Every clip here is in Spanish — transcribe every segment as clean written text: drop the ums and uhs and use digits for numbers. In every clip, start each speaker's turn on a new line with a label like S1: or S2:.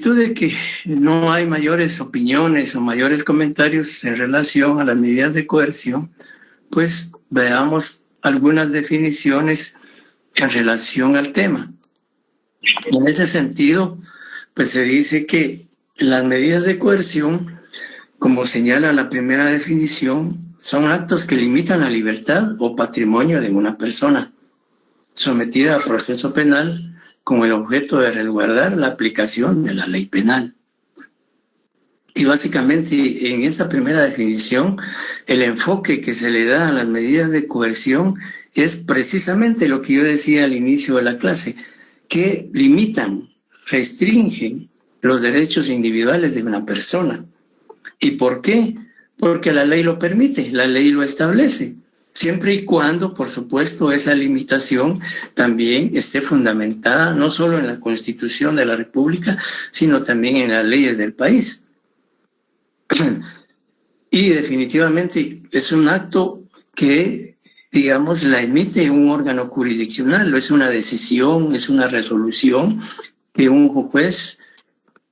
S1: virtud de que no hay mayores opiniones o mayores comentarios en relación a las medidas de coerción, pues veamos algunas definiciones en relación al tema. En ese sentido, pues se dice que las medidas de coerción, como señala la primera definición, son actos que limitan la libertad o patrimonio de una persona sometida a proceso penal con el objeto de resguardar la aplicación de la ley penal. Y básicamente en esta primera definición, el enfoque que se le da a las medidas de coerción es precisamente lo que yo decía al inicio de la clase, que limitan, restringen los derechos individuales de una persona. ¿Y por qué? Porque la ley lo permite, la ley lo establece, siempre y cuando, por supuesto, esa limitación también esté fundamentada no solo en la Constitución de la República, sino también en las leyes del país. Y definitivamente es un acto que, digamos, la emite un órgano jurisdiccional, es una decisión, es una resolución que un juez,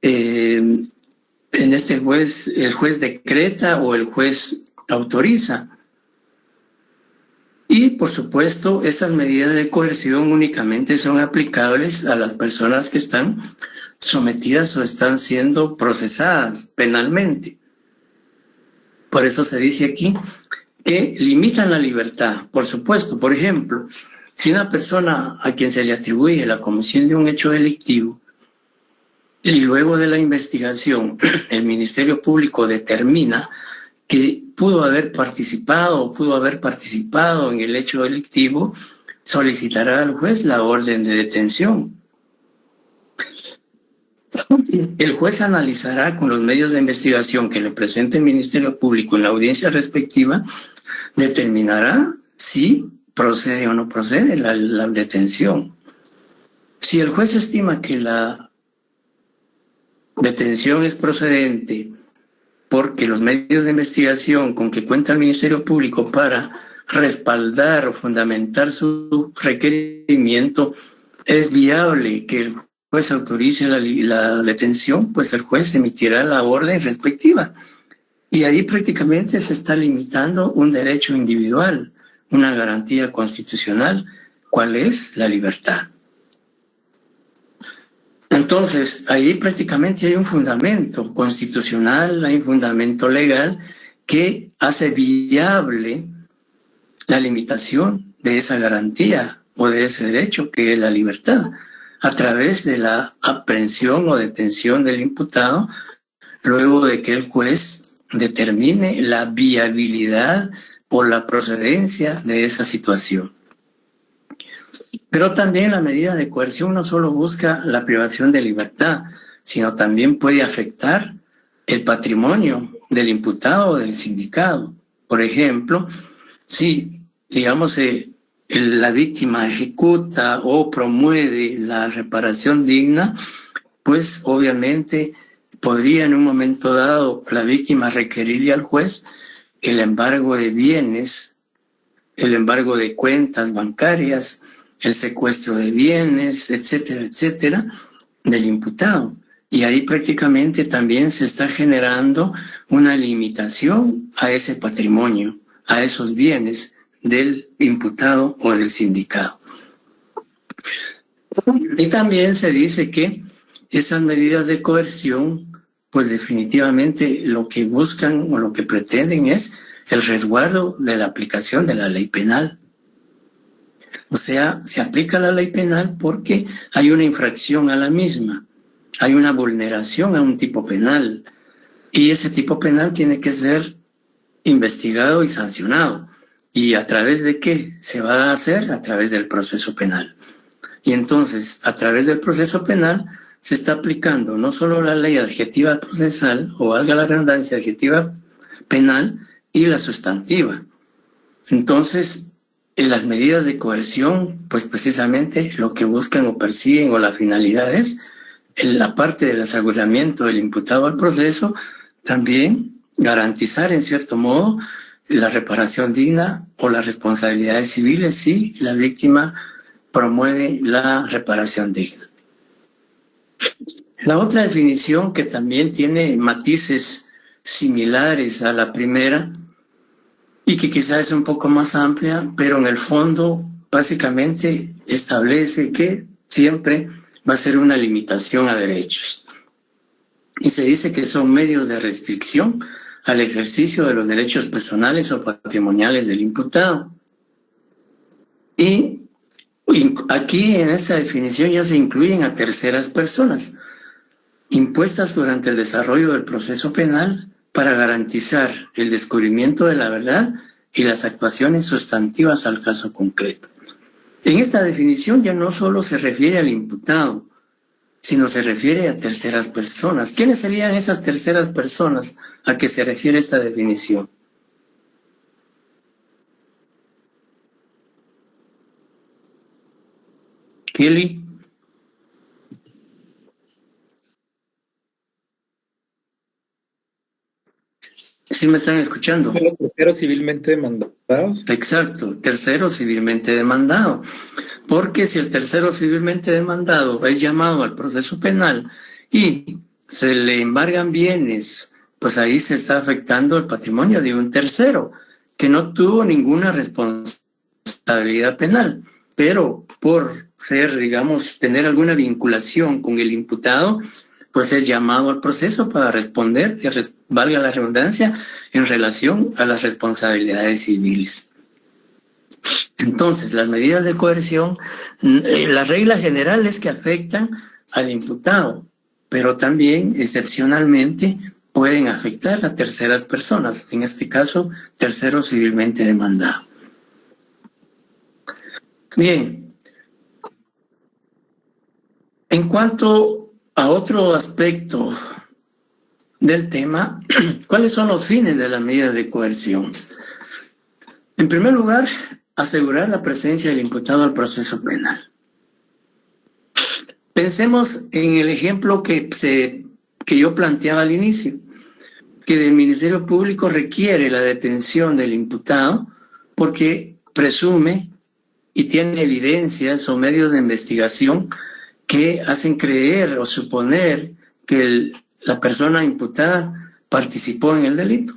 S1: en este juez, el juez decreta o el juez autoriza. Y, por supuesto, estas medidas de coerción únicamente son aplicables a las personas que están sometidas o están siendo procesadas penalmente. Por eso se dice aquí que limitan la libertad. Por supuesto, por ejemplo, si una persona a quien se le atribuye la comisión de un hecho delictivo y luego de la investigación el Ministerio Público determina que pudo haber participado en el hecho delictivo, solicitará al juez la orden de detención. El juez analizará con los medios de investigación que le presente el Ministerio Público en la audiencia respectiva, determinará si procede o no procede la detención. Si el juez estima que la detención es procedente porque los medios de investigación con que cuenta el Ministerio Público para respaldar o fundamentar su requerimiento es viable que el juez autorice la detención, pues el juez emitirá la orden respectiva. Y ahí prácticamente se está limitando un derecho individual, una garantía constitucional, ¿cuál es? La libertad. Entonces, ahí prácticamente hay un fundamento constitucional, hay un fundamento legal que hace viable la limitación de esa garantía o de ese derecho que es la libertad, a través de la aprehensión o detención del imputado, luego de que el juez determine la viabilidad o la procedencia de esa situación. Pero también la medida de coerción no solo busca la privación de libertad, sino también puede afectar el patrimonio del imputado o del sindicado. Por ejemplo, si, digamos, la víctima ejecuta o promueve la reparación digna, pues obviamente podría en un momento dado la víctima requerirle al juez el embargo de bienes, el embargo de cuentas bancarias, el secuestro de bienes, etcétera, etcétera, del imputado. Y ahí prácticamente también se está generando una limitación a ese patrimonio, a esos bienes del imputado o del sindicado. Y también se dice que esas medidas de coerción, pues definitivamente lo que buscan o lo que pretenden es el resguardo de la aplicación de la ley penal. O sea, se aplica la ley penal porque hay una infracción a la misma, hay una vulneración a un tipo penal, y ese tipo penal tiene que ser investigado y sancionado. ¿Y a través de qué se va a hacer? A través del proceso penal. Y entonces, a través del proceso penal, se está aplicando no solo la ley adjetiva procesal, o valga la redundancia, adjetiva penal, y la sustantiva. Entonces, en las medidas de coerción, pues precisamente lo que buscan o persiguen o la finalidad es, en la parte del aseguramiento del imputado al proceso, también garantizar en cierto modo la reparación digna o las responsabilidades civiles si la víctima promueve la reparación digna. La otra definición, que también tiene matices similares a la primera y que quizás es un poco más amplia, pero en el fondo básicamente establece que siempre va a ser una limitación a derechos. Y se dice que son medios de restricción al ejercicio de los derechos personales o patrimoniales del imputado. Y aquí en esta definición ya se incluyen a terceras personas, impuestas durante el desarrollo del proceso penal para garantizar el descubrimiento de la verdad y las actuaciones sustantivas al caso concreto. En esta definición ya no solo se refiere al imputado, sino se refiere a terceras personas. ¿Quiénes serían esas terceras personas a que se refiere esta definición? Kelly. ¿Sí me están escuchando?
S2: Son los terceros civilmente demandados.
S1: Exacto, tercero civilmente demandado. Porque si el tercero civilmente demandado es llamado al proceso penal y se le embargan bienes, pues ahí se está afectando el patrimonio de un tercero que no tuvo ninguna responsabilidad penal, pero por ser, digamos, tener alguna vinculación con el imputado, pues es llamado al proceso para responder, valga la redundancia, en relación a las responsabilidades civiles. Entonces, las medidas de coerción, la regla general es que afectan al imputado, pero también excepcionalmente pueden afectar a terceras personas, en este caso, tercero civilmente demandado. Bien, en cuanto a otro aspecto del tema, ¿cuáles son los fines de las medidas de coerción? En primer lugar, asegurar la presencia del imputado al proceso penal. Pensemos en el ejemplo que yo planteaba al inicio, que el Ministerio Público requiere la detención del imputado porque presume y tiene evidencias o medios de investigación que hacen creer o suponer que la persona imputada participó en el delito.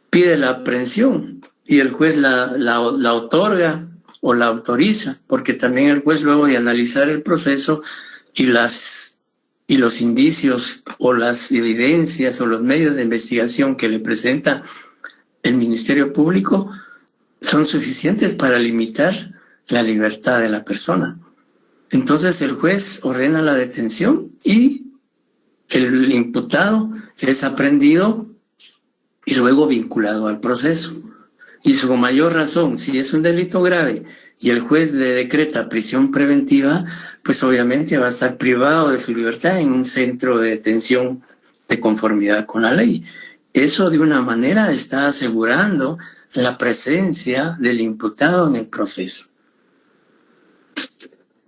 S1: Pide la aprehensión y el juez la otorga o la autoriza, porque también el juez, luego de analizar el proceso y los indicios o las evidencias o los medios de investigación que le presenta el Ministerio Público, son suficientes para limitar la libertad de la persona. Entonces el juez ordena la detención y el imputado es aprehendido y luego vinculado al proceso. Y su mayor razón, si es un delito grave y el juez le decreta prisión preventiva, pues obviamente va a estar privado de su libertad en un centro de detención de conformidad con la ley. Eso de una manera está asegurando la presencia del imputado en el proceso.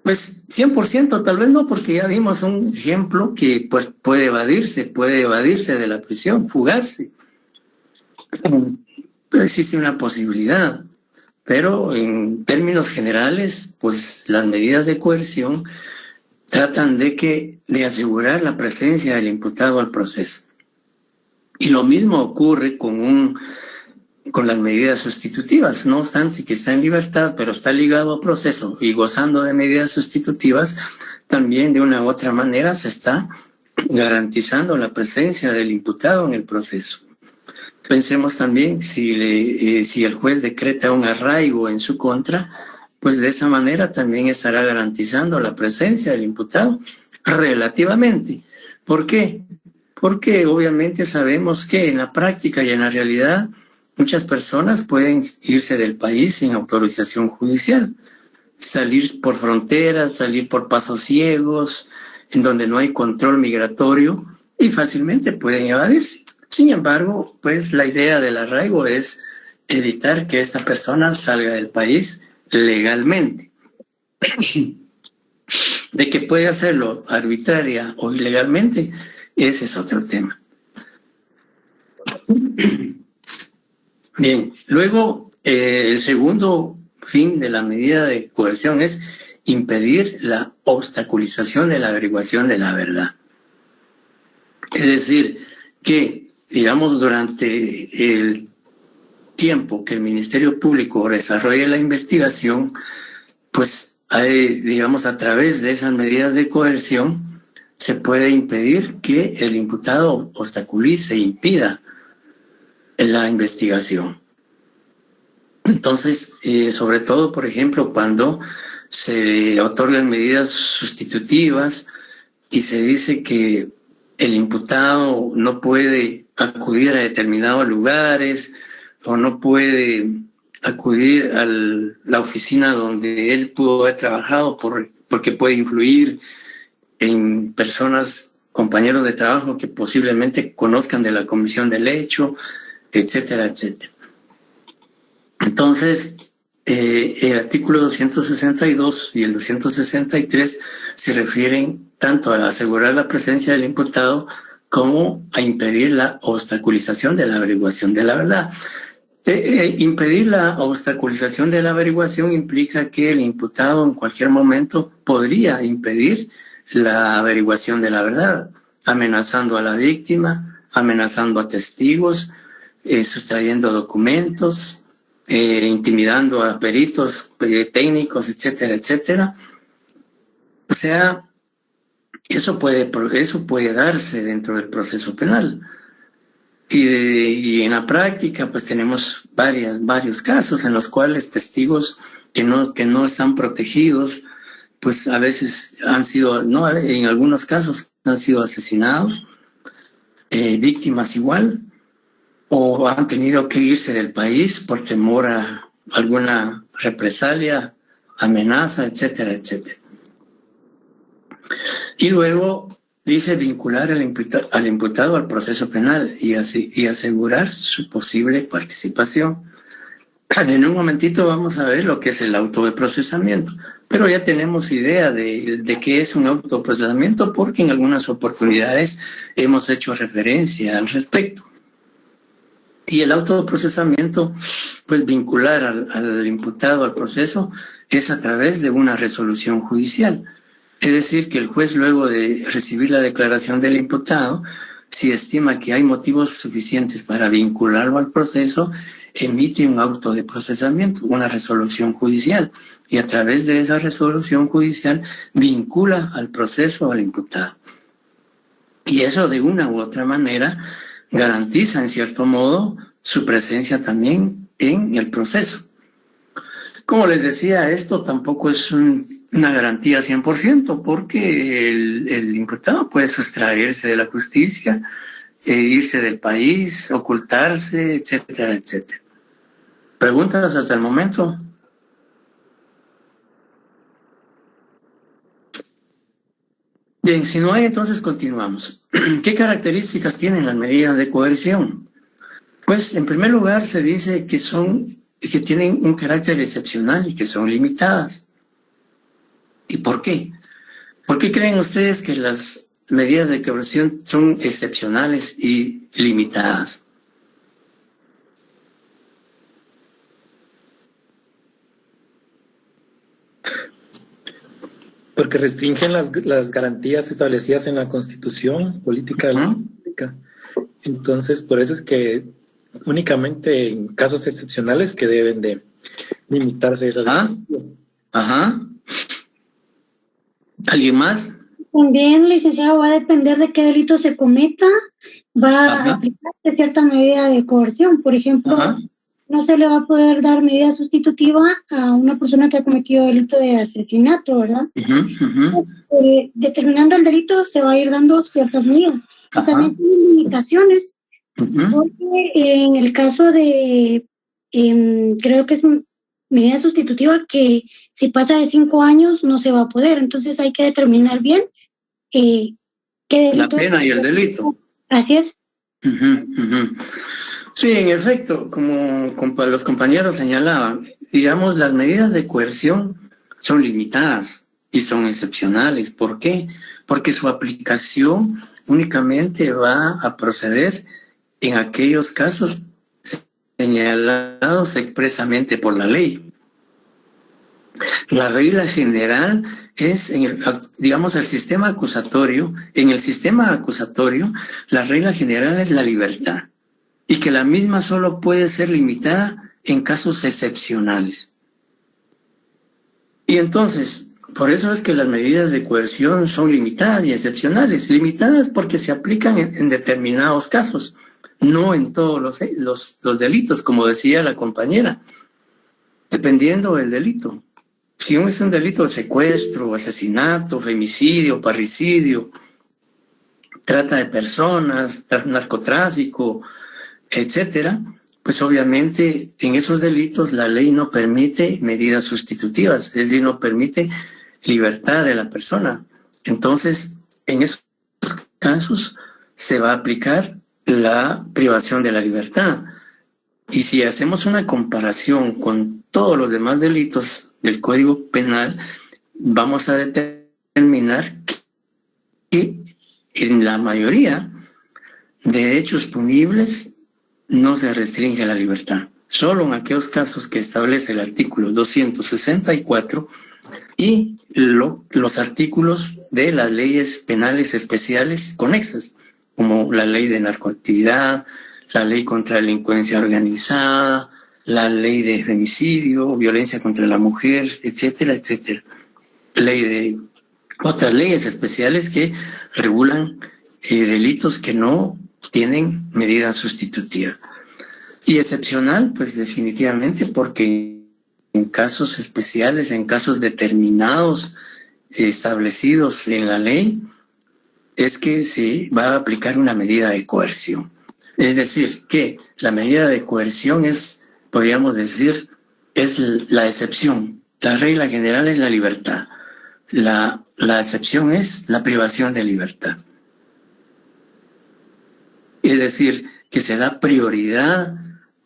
S1: Pues 100% tal vez no, porque ya vimos un ejemplo que pues puede evadirse de la prisión, fugarse. Existe una posibilidad, pero en términos generales, pues las medidas de coerción tratan de asegurar la presencia del imputado al proceso. Y lo mismo ocurre con las medidas sustitutivas. No obstante que está en libertad, pero está ligado al proceso y gozando de medidas sustitutivas, también de una u otra manera se está garantizando la presencia del imputado en el proceso. Pensemos también si el juez decreta un arraigo en su contra, pues de esa manera también estará garantizando la presencia del imputado relativamente. ¿Por qué? Porque obviamente sabemos que en la práctica y en la realidad muchas personas pueden irse del país sin autorización judicial, salir por fronteras, salir por pasos ciegos, en donde no hay control migratorio y fácilmente pueden evadirse. Sin embargo, pues la idea del arraigo es evitar que esta persona salga del país legalmente. De que puede hacerlo arbitraria o ilegalmente, ese es otro tema. Bien, luego el segundo fin de la medida de coerción es impedir la obstaculización de la averiguación de la verdad. Es decir, que, digamos, durante el tiempo que el Ministerio Público desarrolle la investigación, pues, digamos, a través de esas medidas de coerción, se puede impedir que el imputado obstaculice, impida la investigación. Entonces, sobre todo, por ejemplo, cuando se otorgan medidas sustitutivas y se dice que el imputado no puede acudir a determinados lugares o no puede acudir a la oficina donde él pudo haber trabajado porque puede influir en personas, compañeros de trabajo que posiblemente conozcan de la comisión del hecho, etcétera, etcétera. Entonces, el artículo 262 y el 263 se refieren tanto a asegurar la presencia del imputado como a impedir la obstaculización de la averiguación de la verdad. Impedir la obstaculización de la averiguación implica que el imputado en cualquier momento podría impedir la averiguación de la verdad, amenazando a la víctima, amenazando a testigos, sustrayendo documentos, intimidando a peritos técnicos, etcétera, etcétera. O sea, eso puede darse dentro del proceso penal. Y en la práctica, pues tenemos varios casos en los cuales testigos que no están protegidos, pues a veces han sido, no, en algunos casos han sido asesinados, víctimas igual, o han tenido que irse del país por temor a alguna represalia, amenaza, etcétera, etcétera. Y luego dice vincular al imputado al proceso penal y asegurar su posible participación. En un momentito vamos a ver lo que es el auto de procesamiento, pero ya tenemos idea de qué es un auto de procesamiento porque en algunas oportunidades hemos hecho referencia al respecto. Y el auto de procesamiento, pues vincular al imputado al proceso es a través de una resolución judicial. Es decir, que el juez, luego de recibir la declaración del imputado, si estima que hay motivos suficientes para vincularlo al proceso, emite un auto de procesamiento, una resolución judicial, y a través de esa resolución judicial vincula al proceso al imputado. Y eso de una u otra manera garantiza, en cierto modo, su presencia también en el proceso. Como les decía, esto tampoco es una garantía 100%, porque el imputado puede sustraerse de la justicia, irse del país, ocultarse, etcétera, etcétera. ¿Preguntas hasta el momento? Bien, si no hay, entonces continuamos. ¿Qué características tienen las medidas de coerción? Pues, en primer lugar, se dice que tienen un carácter excepcional y que son limitadas. ¿Y por qué? ¿Por qué creen ustedes que las medidas de coerción son excepcionales y limitadas?
S2: Porque restringen las garantías establecidas en la Constitución Política de la República. Entonces, por eso es que únicamente en casos excepcionales que deben de limitarse esas garantías.
S1: Ajá. ¿Alguien más?
S3: También, licenciado, va a depender de qué delito se cometa, va a aplicarse cierta medida de coerción. Por ejemplo, no se le va a poder dar medida sustitutiva a una persona que ha cometido delito de asesinato, ¿verdad? Determinando el delito se va a ir dando ciertas medidas. Y también tiene limitaciones, porque en el caso de, creo que es medida sustitutiva, que si pasa de 5 años no se va a poder. Entonces hay que determinar bien qué delito.
S1: La pena y el delito.
S3: Así es.
S1: Sí, en efecto, como los compañeros señalaban, digamos, las medidas de coerción son limitadas y son excepcionales. ¿Por qué? Porque su aplicación únicamente va a proceder en aquellos casos señalados expresamente por la ley. La regla general es, digamos, el sistema acusatorio. En el sistema acusatorio, la regla general es la libertad y que la misma solo puede ser limitada en casos excepcionales. Y entonces, por eso es que las medidas de coerción son limitadas y excepcionales. Limitadas porque se aplican en determinados casos, no en todos los delitos, como decía la compañera, dependiendo del delito. Si es un delito de secuestro, asesinato, femicidio, parricidio, trata de personas, narcotráfico, etcétera, pues obviamente en esos delitos la ley no permite medidas sustitutivas, es decir, no permite libertad de la persona. Entonces, en esos casos se va a aplicar la privación de la libertad. Y si hacemos una comparación con todos los demás delitos del Código Penal, vamos a determinar que en la mayoría de hechos punibles no se restringe la libertad. Solo en aquellos casos que establece el artículo 264 y los artículos de las leyes penales especiales conexas, como la ley de narcoactividad, la ley contra la delincuencia organizada, la ley de femicidio, violencia contra la mujer, etcétera, etcétera. Otras leyes especiales que regulan delitos que no tienen medida sustitutiva. Y excepcional, pues definitivamente, porque en casos especiales, en casos determinados, establecidos en la ley, es que se va a aplicar una medida de coerción. Es decir, que la medida de coerción es, podríamos decir, es la excepción. La regla general es la libertad. La excepción es la privación de libertad. Es decir, que se da prioridad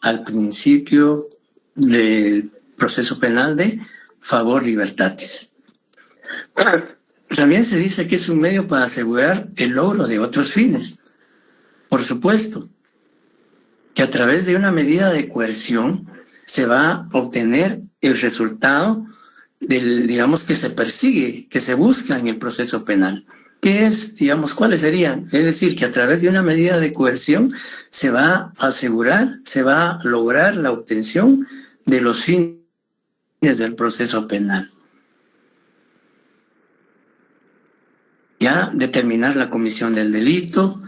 S1: al principio del proceso penal de favor libertatis. También se dice que es un medio para asegurar el logro de otros fines. Por supuesto, que a través de una medida de coerción se va a obtener el resultado digamos, que se persigue, que se busca en el proceso penal. ¿Qué es, digamos, cuáles serían? Es decir, que a través de una medida de coerción se va a asegurar, se va a lograr la obtención de los fines del proceso penal. Ya determinar la comisión del delito,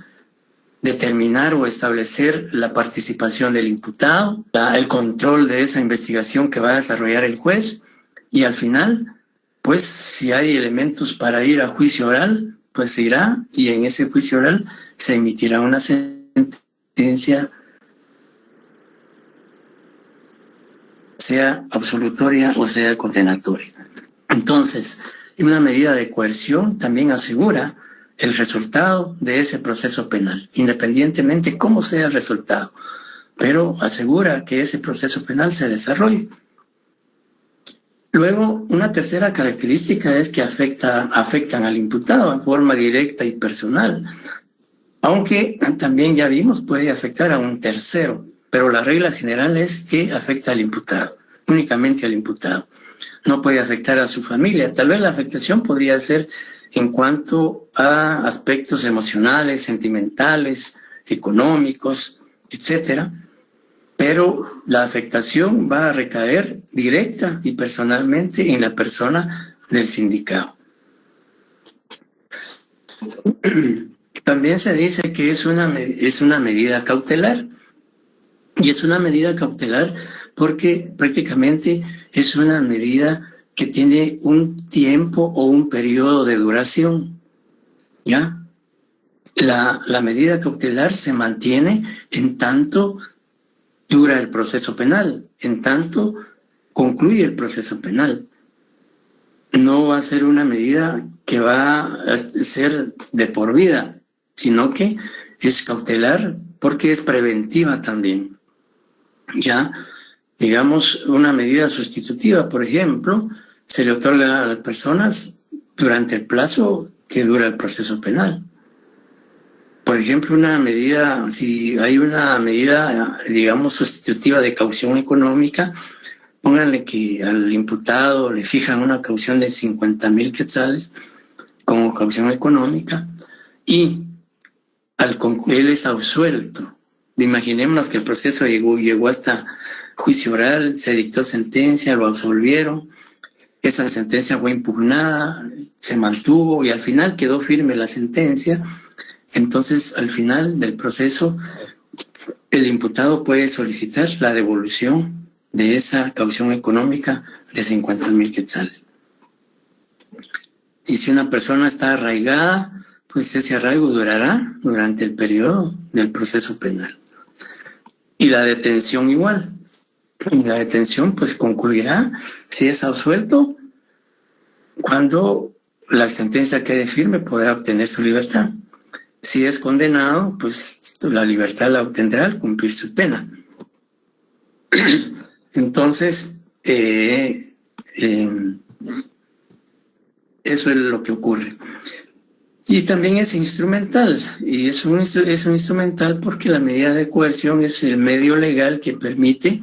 S1: determinar o establecer la participación del imputado, el control de esa investigación que va a desarrollar el juez y al final, pues si hay elementos para ir a juicio oral, pues se irá y en ese juicio oral se emitirá una sentencia, sea absolutoria o sea condenatoria. Entonces, una medida de coerción también asegura el resultado de ese proceso penal, independientemente cómo sea el resultado, pero asegura que ese proceso penal se desarrolle. Luego, una tercera característica es que afectan al imputado en forma directa y personal, aunque también ya vimos puede afectar a un tercero, pero la regla general es que afecta al imputado, únicamente al imputado. No puede afectar a su familia. Tal vez la afectación podría ser en cuanto a aspectos emocionales, sentimentales, económicos, etcétera, pero la afectación va a recaer directa y personalmente en la persona del sindicado. También se dice que es una medida cautelar, y es una medida cautelar porque prácticamente es una medida que tiene un tiempo o un periodo de duración, ¿ya? La medida cautelar se mantiene en tanto dura el proceso penal, en tanto concluye el proceso penal. No va a ser una medida que va a ser de por vida, sino que es cautelar porque es preventiva también. Ya, digamos, una medida sustitutiva, por ejemplo, se le otorga a las personas durante el plazo que dura el proceso penal. Por ejemplo, una medida, si hay una medida, digamos, sustitutiva de caución económica, pónganle que al imputado le fijan una caución de 50,000 quetzales como caución económica y él es absuelto. Imaginémonos que el proceso llegó hasta juicio oral, se dictó sentencia, lo absolvieron, esa sentencia fue impugnada, se mantuvo y al final quedó firme la sentencia. Entonces, al final del proceso, el imputado puede solicitar la devolución de esa caución económica de 50,000 quetzales. Y si una persona está arraigada, pues ese arraigo durará durante el periodo del proceso penal. Y la detención igual. La detención pues concluirá si es absuelto. Cuando la sentencia quede firme podrá obtener su libertad. Si es condenado, pues la libertad la obtendrá al cumplir su pena. Entonces, eso es lo que ocurre. Y también es instrumental, y es un instrumental porque la medida de coerción es el medio legal que permite,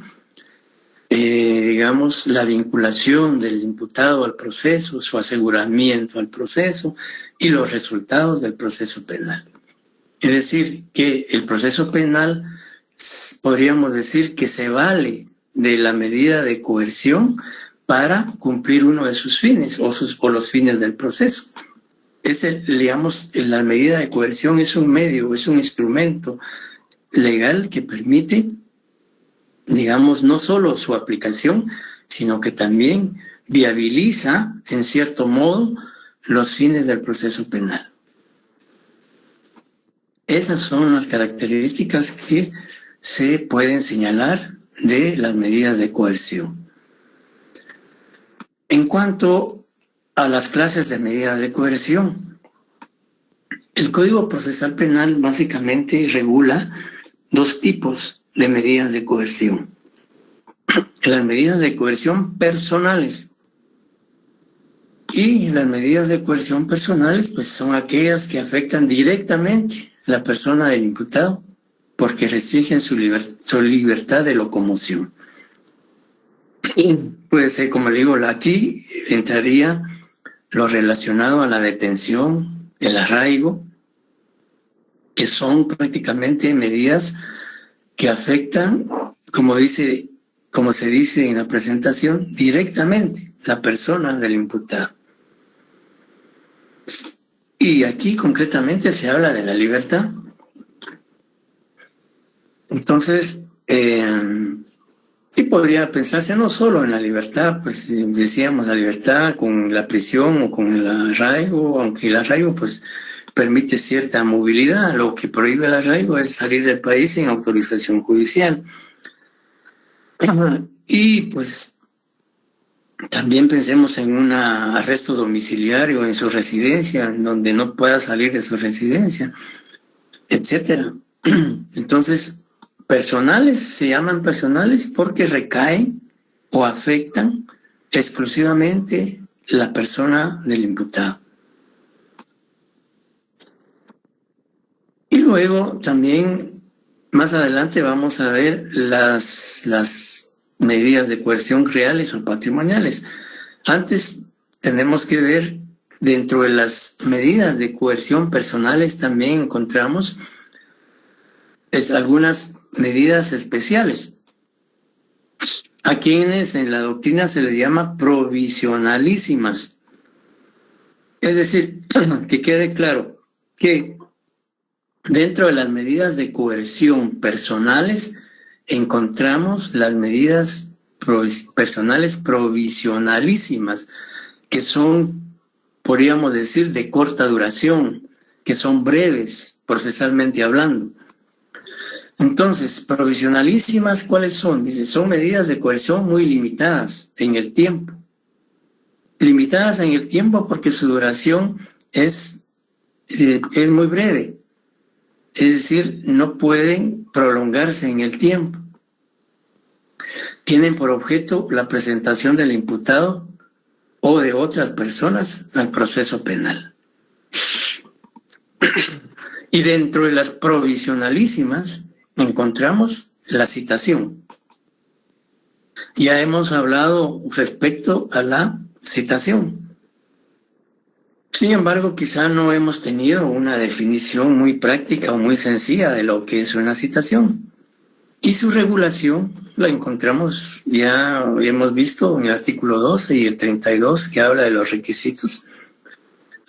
S1: digamos, la vinculación del imputado al proceso, su aseguramiento al proceso y los resultados del proceso penal. Es decir, que el proceso penal, podríamos decir que se vale de la medida de coerción para cumplir uno de sus fines o los fines del proceso. Digamos, la medida de coerción es un medio, es un instrumento legal que permite, digamos, no solo su aplicación, sino que también viabiliza, en cierto modo, los fines del proceso penal. Esas son las características que se pueden señalar de las medidas de coerción. En cuanto a las clases de medidas de coerción, el Código Procesal Penal básicamente regula dos tipos de medidas de coerción. Las medidas de coerción personales. Y las medidas de coerción personales pues son aquellas que afectan directamente a la persona del imputado porque restringen su libertad de locomoción. Puede ser, como le digo, aquí entraría lo relacionado a la detención, el arraigo, que son prácticamente medidas que afectan, como se dice en la presentación, directamente la persona del imputado. Y aquí concretamente se habla de la libertad. Entonces, y podría pensarse no solo en la libertad, pues decíamos la libertad con la prisión o con el arraigo, aunque el arraigo pues permite cierta movilidad. Lo que prohíbe el arraigo es salir del país sin autorización judicial. Y pues también pensemos en un arresto domiciliario en su residencia, en donde no pueda salir de su residencia, etcétera. Entonces, personales se llaman personales porque recaen o afectan exclusivamente la persona del imputado. Y luego también más adelante vamos a ver las medidas de coerción reales o patrimoniales. Antes tenemos que ver dentro de las medidas de coerción personales también encontramos algunas medidas especiales, a quienes en la doctrina se les llama provisionalísimas. Es decir, que quede claro que dentro de las medidas de coerción personales encontramos las medidas personales provisionalísimas, que son, podríamos decir, de corta duración, que son breves, procesalmente hablando. Entonces, provisionalísimas, ¿cuáles son? Dice, son medidas de coerción muy limitadas en el tiempo. Limitadas en el tiempo porque su duración es muy breve. Es decir, no pueden prolongarse en el tiempo. Tienen por objeto la presentación del imputado o de otras personas al proceso penal. Y dentro de las provisionalísimas encontramos la citación. Ya hemos hablado respecto a la citación. Sin embargo, quizá no hemos tenido una definición muy práctica o muy sencilla de lo que es una citación. Y su regulación la encontramos, ya hemos visto en el artículo 12 y el 32, que habla de los requisitos.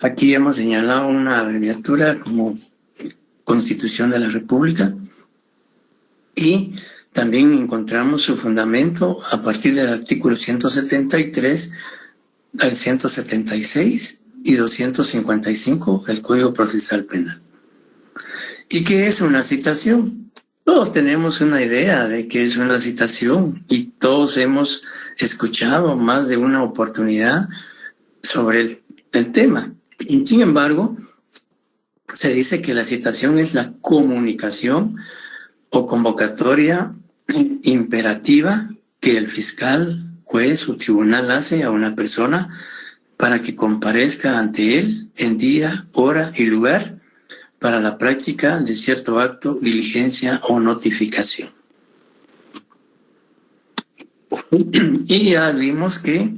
S1: Aquí hemos señalado una abreviatura como Constitución de la República, y también encontramos su fundamento a partir del artículo 173 al 176 y 255 del Código Procesal Penal. ¿Y qué es una citación? Todos tenemos una idea de qué es una citación y todos hemos escuchado más de una oportunidad sobre el tema. Y sin embargo, se dice que la citación es la comunicación o convocatoria imperativa que el fiscal, juez o tribunal hace a una persona para que comparezca ante él en día, hora y lugar para la práctica de cierto acto, diligencia o notificación. Y ya vimos que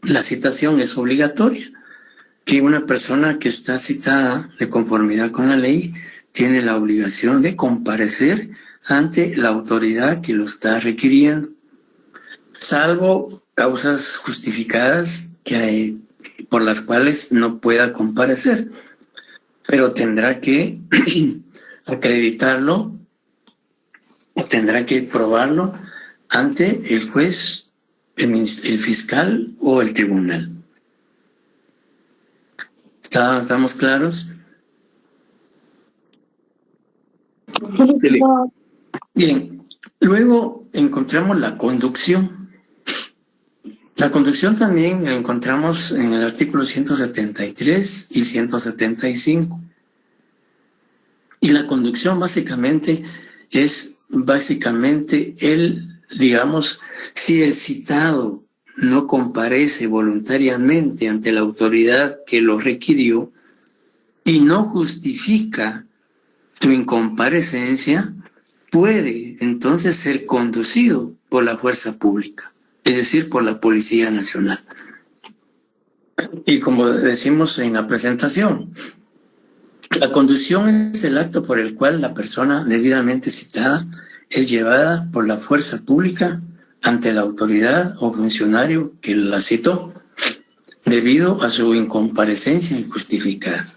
S1: la citación es obligatoria, que una persona que está citada de conformidad con la ley tiene la obligación de comparecer ante la autoridad que lo está requiriendo, salvo causas justificadas por las cuales no pueda comparecer, pero tendrá que acreditarlo o tendrá que probarlo ante el juez, el fiscal o el tribunal. ¿Estamos claros? Bien, luego encontramos la conducción. La conducción también la encontramos en el artículo 173 y 175. Y la conducción básicamente es digamos, si el citado no comparece voluntariamente ante la autoridad que lo requirió y no justifica su incomparecencia, puede entonces ser conducido por la fuerza pública, es decir, por la Policía Nacional. Y como decimos en la presentación, la conducción es el acto por el cual la persona debidamente citada es llevada por la fuerza pública ante la autoridad o funcionario que la citó, debido a su incomparecencia injustificada.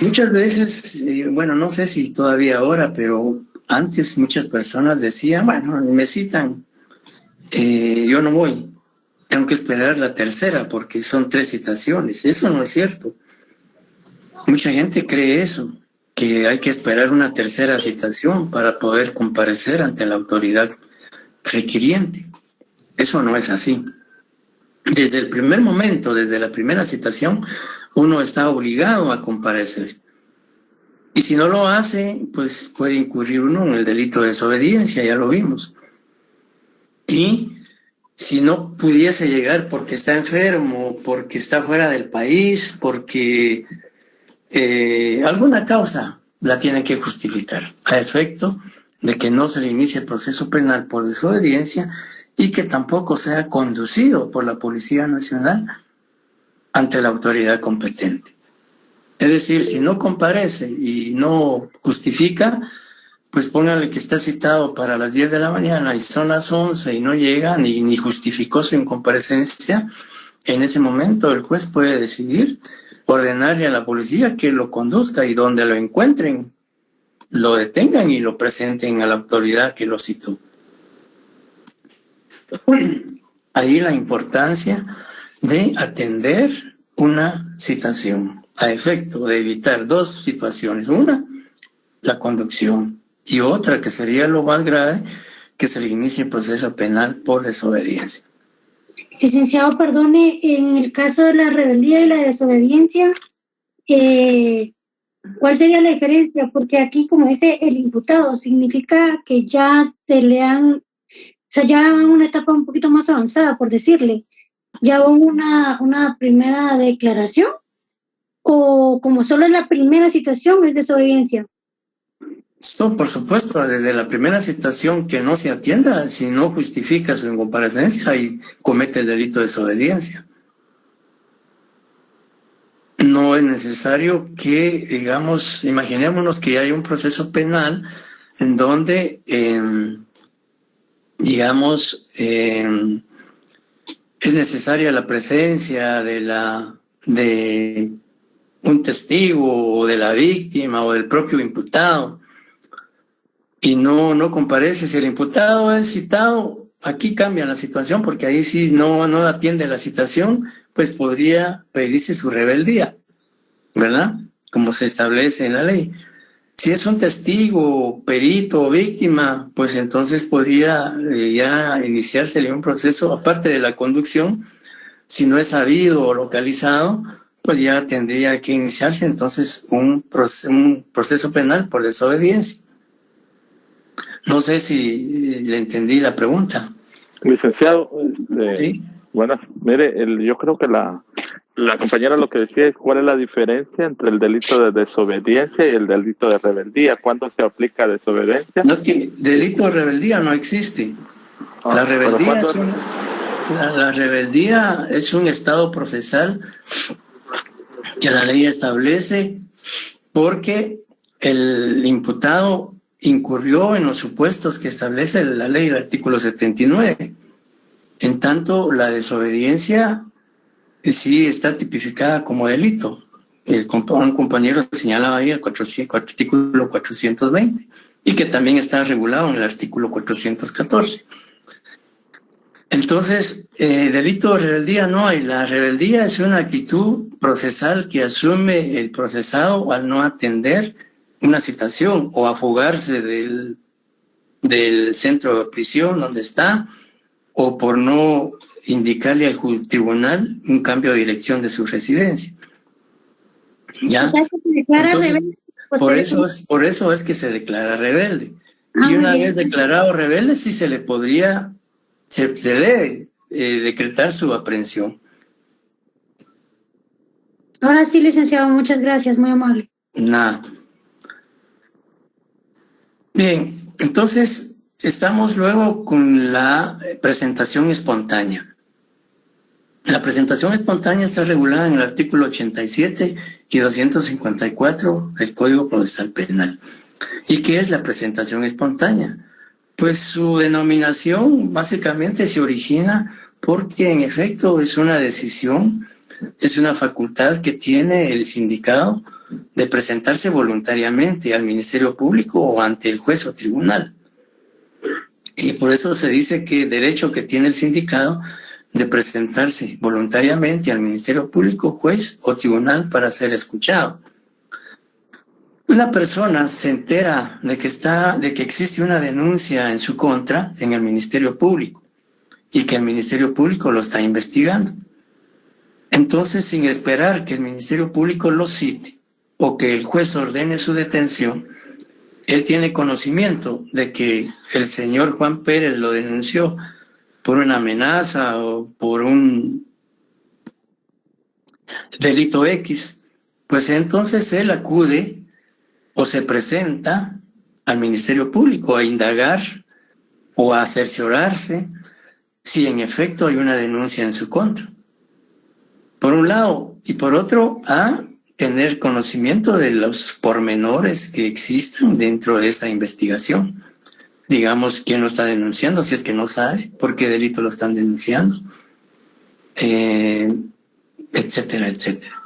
S1: Muchas veces, bueno, no sé si todavía ahora, pero antes muchas personas decían, bueno, me citan, yo no voy, tengo que esperar la tercera porque son 3 citaciones. Eso no es cierto. Mucha gente cree eso, que hay que esperar una tercera citación para poder comparecer ante la autoridad requiriente. Eso no es así. Desde el primer momento, desde la primera citación, uno está obligado a comparecer. Y si no lo hace, pues puede incurrir uno en el delito de desobediencia, ya lo vimos. Y si no pudiese llegar porque está enfermo, porque está fuera del país, porque alguna causa la tienen que justificar, a efecto de que no se le inicie el proceso penal por desobediencia y que tampoco sea conducido por la Policía Nacional ante la autoridad competente. Es decir, si no comparece y no justifica, pues póngale que está citado para las 10 de la mañana y son las 11 y no llega ni justificó su incomparecencia. En ese momento el juez puede decidir ordenarle a la policía que lo conduzca y donde lo encuentren, lo detengan y lo presenten a la autoridad que lo citó. Ahí la importancia de atender una citación a efecto de evitar 2 situaciones. Una, la conducción, y otra, que sería lo más grave, que se le inicie el proceso penal por desobediencia.
S3: Licenciado, perdone, en el caso de la rebeldía y la desobediencia, ¿cuál sería la diferencia? Porque aquí, como dice el imputado, significa que ya ya van a una etapa un poquito más avanzada, por decirle. ¿Ya van una primera declaración? ¿O como solo es la primera citación, es desobediencia?
S1: Esto, por supuesto, desde la primera situación que no se atienda, si no justifica su incomparecencia y comete el delito de desobediencia. No es necesario que, digamos, imaginémonos que hay un proceso penal en donde, es necesaria la presencia de un testigo o de la víctima o del propio imputado y no comparece. Si el imputado es citado, aquí cambia la situación porque ahí sí no atiende la citación, pues podría pedirse su rebeldía, ¿verdad? Como se establece en la ley. Si es un testigo, perito o víctima, pues entonces podría ya iniciársele un proceso, aparte de la conducción. Si no es sabido o localizado, pues ya tendría que iniciarse entonces un proceso penal por desobediencia. No sé si le entendí la pregunta.
S4: Licenciado,
S1: ¿Sí?
S4: Bueno, mire, yo creo que la compañera lo que decía es cuál es la diferencia entre el delito de desobediencia y el delito de rebeldía. ¿Cuándo se aplica desobediencia?
S1: No, es que delito de rebeldía no existe. La rebeldía la rebeldía es un estado procesal que la ley establece porque el imputado incurrió en los supuestos que establece la ley, el artículo 79. En tanto, la desobediencia sí está tipificada como delito. Un compañero señalaba ahí el artículo 420 y que también está regulado en el artículo 414. Entonces, delito de rebeldía no hay. La rebeldía es una actitud procesal que asume el procesado al no atender una citación o a fugarse del centro de prisión donde está, o por no indicarle al tribunal un cambio de dirección de su residencia. ¿Ya?
S3: O sea, que se declara
S1: Entonces,
S3: rebelde.
S1: por eso es que se declara rebelde. Y una vez declarado rebelde, sí se debe decretar su aprehensión.
S3: Ahora sí, licenciado, muchas gracias, muy amable.
S1: Nada. Bien, entonces estamos luego con la presentación espontánea. La presentación espontánea está regulada en el artículo 87 y 254 del Código Procesal Penal. ¿Y qué es la presentación espontánea? Pues su denominación básicamente se origina porque en efecto es una decisión, es una facultad que tiene el sindicado de presentarse voluntariamente al Ministerio Público o ante el juez o tribunal. Y por eso se dice que el derecho que tiene el sindicado de presentarse voluntariamente al Ministerio Público, juez o tribunal para ser escuchado. Una persona se entera de que existe una denuncia en su contra en el Ministerio Público y que el Ministerio Público lo está investigando. Entonces, sin esperar que el Ministerio Público lo cite o que el juez ordene su detención, él tiene conocimiento de que el señor Juan Pérez lo denunció por una amenaza o por un delito X, pues entonces él acude o se presenta al Ministerio Público a indagar o a cerciorarse si en efecto hay una denuncia en su contra. Por un lado, y por otro, a tener conocimiento de los pormenores que existan dentro de esa investigación. Digamos, quién lo está denunciando, si es que no sabe por qué delito lo están denunciando, etcétera, etcétera.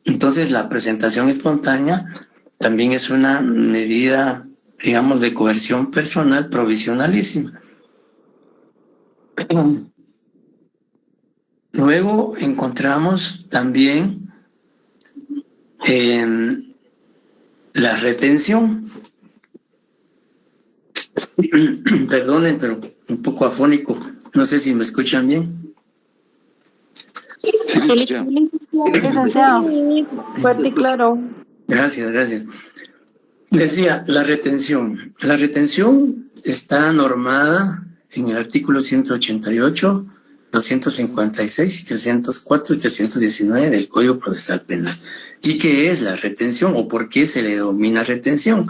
S1: Entonces, la presentación espontánea también es una medida, digamos, de coerción personal provisionalísima. Luego encontramos también la retención. Perdonen, pero un poco afónico. No sé si me escuchan bien.
S5: Sí, licenciado. Fuerte y claro.
S1: Gracias. Decía, la retención. La retención está normada en el artículo 188, 256, 304 y 319 del Código Procesal Penal. ¿Y qué es la retención o por qué se le denomina retención?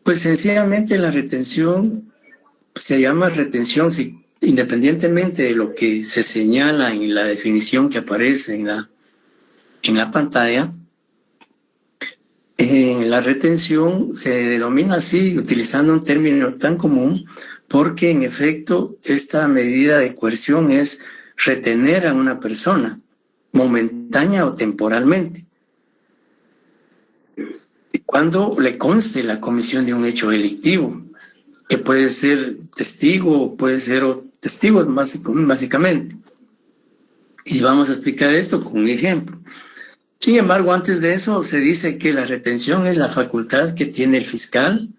S1: Pues sencillamente la retención se llama retención independientemente de lo que se señala en la definición que aparece en la pantalla. La retención se denomina así utilizando un término tan común porque en efecto esta medida de coerción es retener a una persona momentánea o temporalmente cuando le conste la comisión de un hecho delictivo, que puede ser testigo, puede ser testigos básicamente. Y vamos a explicar esto con un ejemplo. Sin embargo, antes de eso se dice que la retención es la facultad que tiene el fiscal,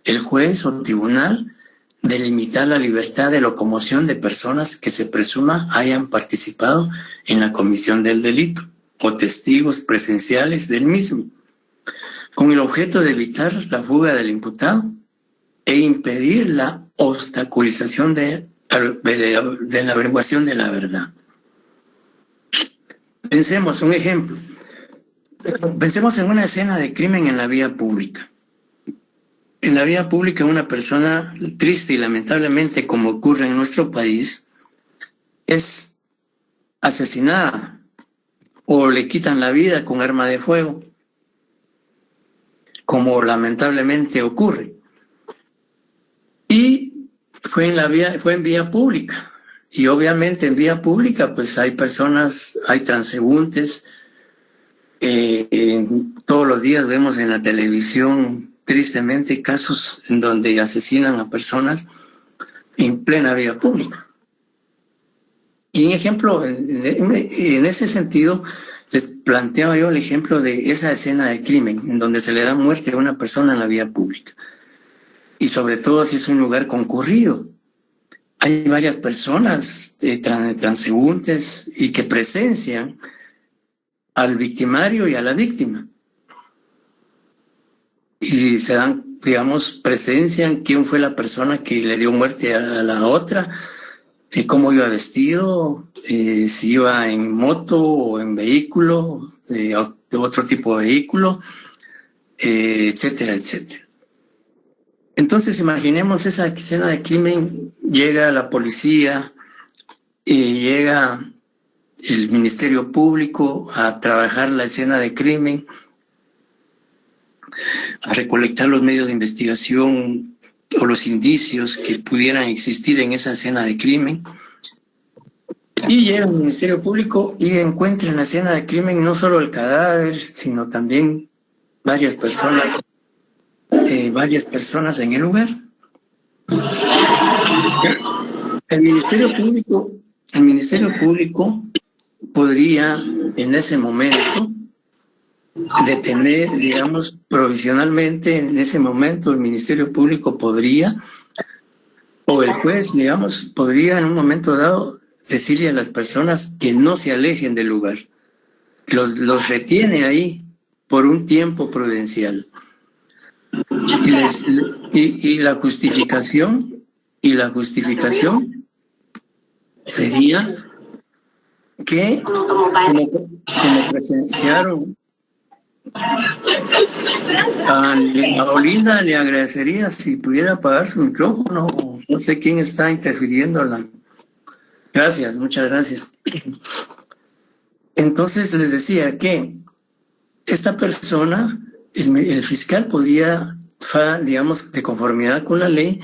S1: el juez o tribunal de limitar la libertad de locomoción de personas que se presuma hayan participado en la comisión del delito o testigos presenciales del mismo, con el objeto de evitar la fuga del imputado e impedir la obstaculización de la averiguación de la verdad. Pensemos un ejemplo. Pensemos en una escena de crimen en la vía pública. En la vía pública una persona triste y lamentablemente, como ocurre en nuestro país, es asesinada o le quitan la vida con arma de fuego, como lamentablemente ocurre. Y fue en vía pública. Y obviamente en vía pública pues hay personas, hay transeúntes. Todos los días vemos en la televisión tristemente casos en donde asesinan a personas en plena vía pública. Y en ejemplo, en ese sentido, les planteaba yo el ejemplo de esa escena de crimen en donde se le da muerte a una persona en la vía pública. Y sobre todo si es un lugar concurrido. Hay varias personas transeúntes y que presencian al victimario y a la víctima. Y se dan, digamos, presencian quién fue la persona que le dio muerte a la otra, cómo iba vestido, si iba en moto o en vehículo, de otro tipo de vehículo, etcétera, etcétera. Entonces imaginemos esa escena de crimen, llega la policía, llega el Ministerio Público a trabajar la escena de crimen, a recolectar los medios de investigación o los indicios que pudieran existir en esa escena de crimen. Y llega el Ministerio Público y encuentra en la escena de crimen no solo el cadáver, sino también varias personas en el lugar. El Ministerio Público podría en ese momento detener, digamos, provisionalmente, en ese momento el Ministerio Público podría, o el juez, digamos, podría en un momento dado decirle a las personas que no se alejen del lugar. Los retiene ahí por un tiempo prudencial. Y la justificación sería que como presenciaron a Olinda, le agradecería si pudiera apagar su micrófono. No sé quién está interfiriendo. Gracias, muchas gracias. Entonces les decía que esta persona, el fiscal podía, digamos, de conformidad con la ley,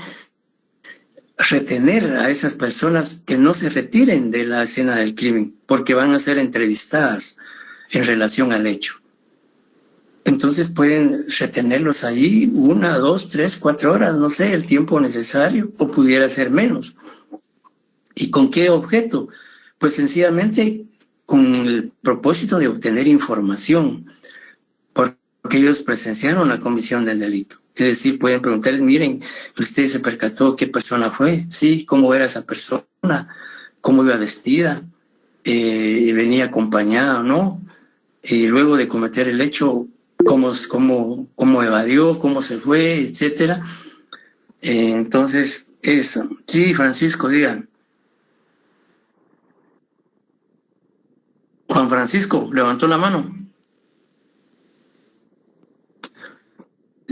S1: retener a esas personas que no se retiren de la escena del crimen, porque van a ser entrevistadas en relación al hecho. Entonces pueden retenerlos allí 1, 2, 3, 4 horas, no sé, el tiempo necesario, o pudiera ser menos. ¿Y con qué objeto? Pues sencillamente con el propósito de obtener información, porque ellos presenciaron la comisión del delito. Es decir, pueden preguntarles, miren, ¿usted se percató qué persona fue? Sí, ¿cómo era esa persona? ¿Cómo iba vestida? ¿Venía acompañada o no? Y luego de cometer el hecho, ¿cómo evadió? ¿Cómo se fue? Etcétera. Entonces, eso. Sí, Francisco, diga. Juan Francisco, levantó la mano.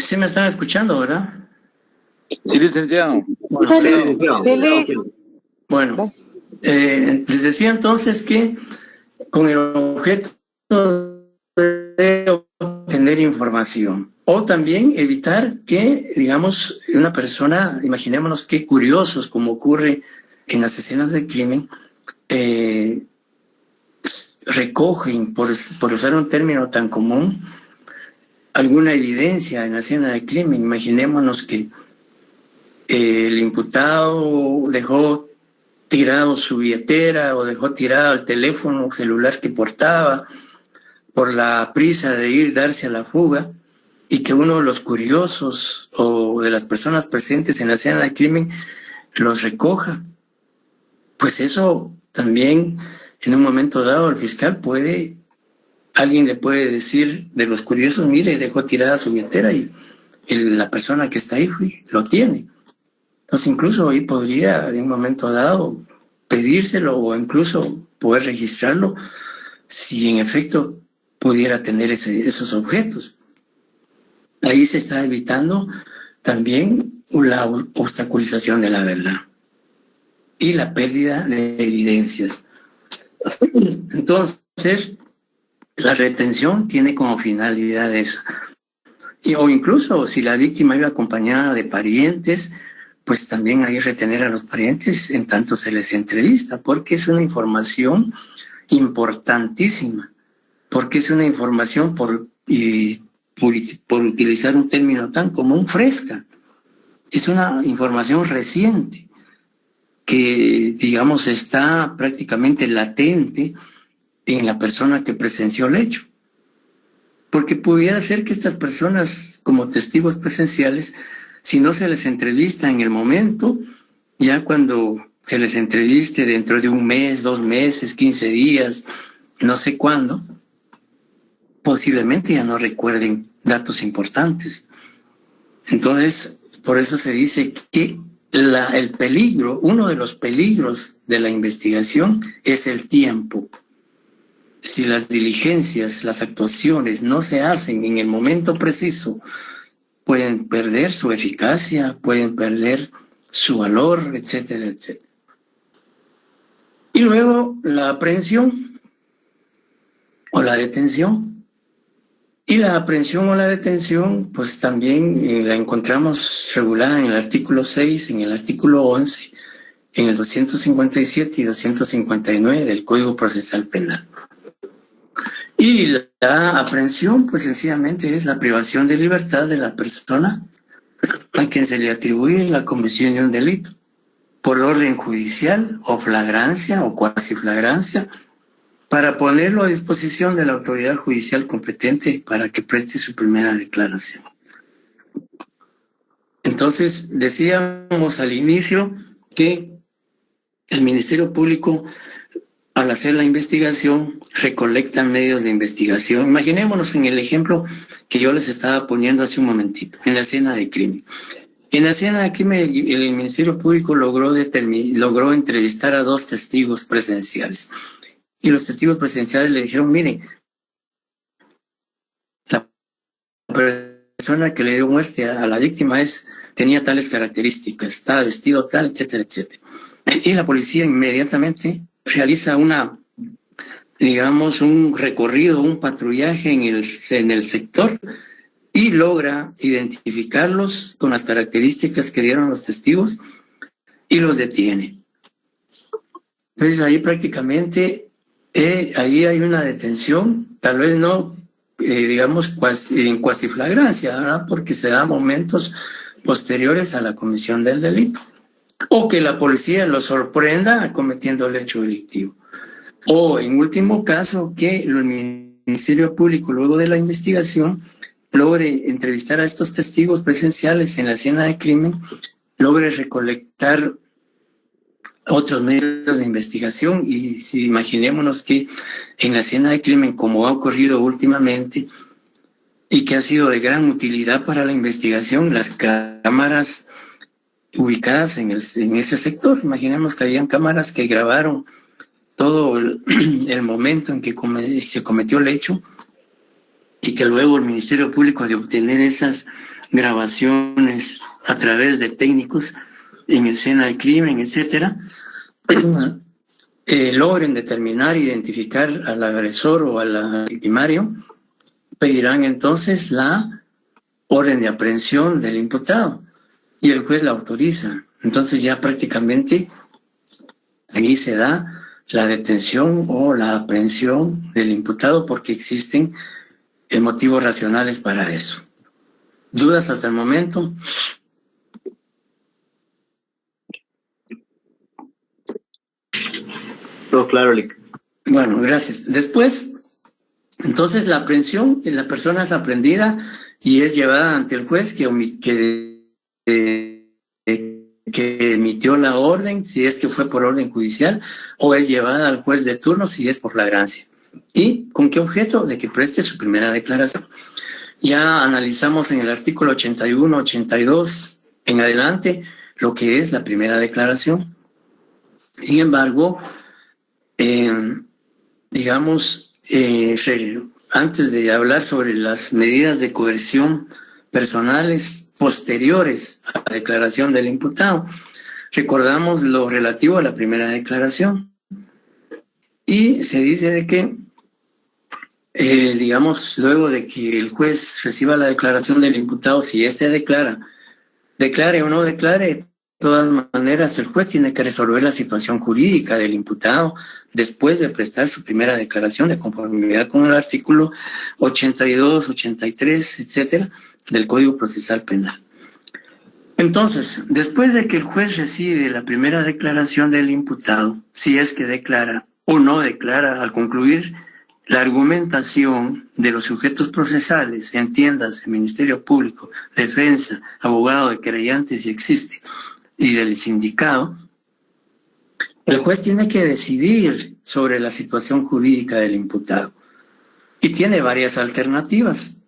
S1: Sí me están escuchando, ¿verdad?
S6: Sí, licenciado.
S1: Bueno,
S5: Sí,
S1: bueno, les decía entonces que con el objeto de obtener información o también evitar que, digamos, una persona, imaginémonos qué curiosos, como ocurre en las escenas de crimen, recogen, por usar un término tan común, alguna evidencia en la escena de crimen. Imaginémonos que el imputado dejó tirado su billetera o dejó tirado el teléfono celular que portaba por la prisa de ir darse a la fuga, y que uno de los curiosos o de las personas presentes en la escena de crimen los recoja. Pues eso también, en un momento dado, el fiscal alguien le puede decir de los curiosos, mire, dejó tirada su billetera y la persona que está ahí lo tiene. Entonces incluso ahí podría, en un momento dado, pedírselo o incluso poder registrarlo si en efecto pudiera tener esos objetos. Ahí se está evitando también la obstaculización de la verdad y la pérdida de evidencias. Entonces, la retención tiene como finalidad eso. O incluso si la víctima iba acompañada de parientes, pues también hay que retener a los parientes en tanto se les entrevista, porque es una información importantísima, porque es una información por utilizar un término tan común, fresca. Es una información reciente que, digamos, está prácticamente latente en la persona que presenció el hecho. Porque pudiera ser que estas personas, como testigos presenciales, si no se les entrevista en el momento, ya cuando se les entreviste dentro de 1 mes, 2 meses, 15 días, no sé cuándo, posiblemente ya no recuerden datos importantes. Entonces, por eso se dice que el peligro, uno de los peligros de la investigación es el tiempo. Si las diligencias, las actuaciones no se hacen en el momento preciso, pueden perder su eficacia, pueden perder su valor, etcétera, etcétera. Y luego la aprehensión o la detención. Y la aprehensión o la detención, pues también la encontramos regulada en el artículo 6, en el artículo 11, en el 257 y 259 del Código Procesal Penal. Y la aprehensión, pues sencillamente es la privación de libertad de la persona a quien se le atribuye la comisión de un delito por orden judicial o flagrancia o cuasi flagrancia, para ponerlo a disposición de la autoridad judicial competente para que preste su primera declaración. Entonces, decíamos al inicio que el Ministerio Público, al hacer la investigación, recolecta medios de investigación. Imaginémonos en el ejemplo que yo les estaba poniendo hace un momentito, en la escena de crimen. En la escena de crimen, el Ministerio Público logró entrevistar a 2 testigos presenciales. Y los testigos presenciales le dijeron, miren, la persona que le dio muerte a la víctima tenía tales características, estaba vestido tal, etcétera, etcétera. Y la policía inmediatamente realiza un recorrido, un patrullaje en el sector y logra identificarlos con las características que dieron los testigos y los detiene. Entonces ahí prácticamente ahí hay una detención, tal vez no, en cuasi flagrancia, ¿verdad? Porque se da momentos posteriores a la comisión del delito. O que la policía lo sorprenda cometiendo el hecho delictivo. O, en último caso, que el Ministerio Público, luego de la investigación, logre entrevistar a estos testigos presenciales en la escena de crimen, logre recolectar otros medios de investigación. Y si imaginémonos que en la escena de crimen, como ha ocurrido últimamente, y que ha sido de gran utilidad para la investigación, las cámaras ubicadas en ese sector. Imaginemos que habían cámaras que grabaron todo el momento en que se cometió el hecho, y que luego el Ministerio Público, de obtener esas grabaciones a través de técnicos en escena del crimen, etcétera, logren determinar, identificar al agresor o al victimario, pedirán entonces la orden de aprehensión del imputado y el juez la autoriza. Entonces ya prácticamente ahí se da la detención o la aprehensión del imputado porque existen motivos racionales para eso. ¿Dudas hasta el momento?
S6: Todo claro, Lic.
S1: Bueno, gracias. Después, entonces la aprehensión, la persona es aprehendida y es llevada ante el juez que emitió la orden, si es que fue por orden judicial, o es llevada al juez de turno si es por flagrancia. ¿Y con qué objeto? De que preste su primera declaración. Ya analizamos en el artículo 81, 82 en adelante lo que es la primera declaración. Sin embargo, antes de hablar sobre las medidas de coerción personales posteriores a la declaración del imputado, recordamos lo relativo a la primera declaración. Y se dice de que, luego de que el juez reciba la declaración del imputado, si éste declare o no declare, de todas maneras el juez tiene que resolver la situación jurídica del imputado después de prestar su primera declaración de conformidad con el artículo 82, 83, etcétera, del Código Procesal Penal. Entonces, después de que el juez recibe la primera declaración del imputado, si es que declara o no declara, al concluir la argumentación de los sujetos procesales, entiéndase, Ministerio Público, defensa, abogado de querellante si existe, y del sindicado, el juez tiene que decidir sobre la situación jurídica del imputado. Y tiene varias alternativas.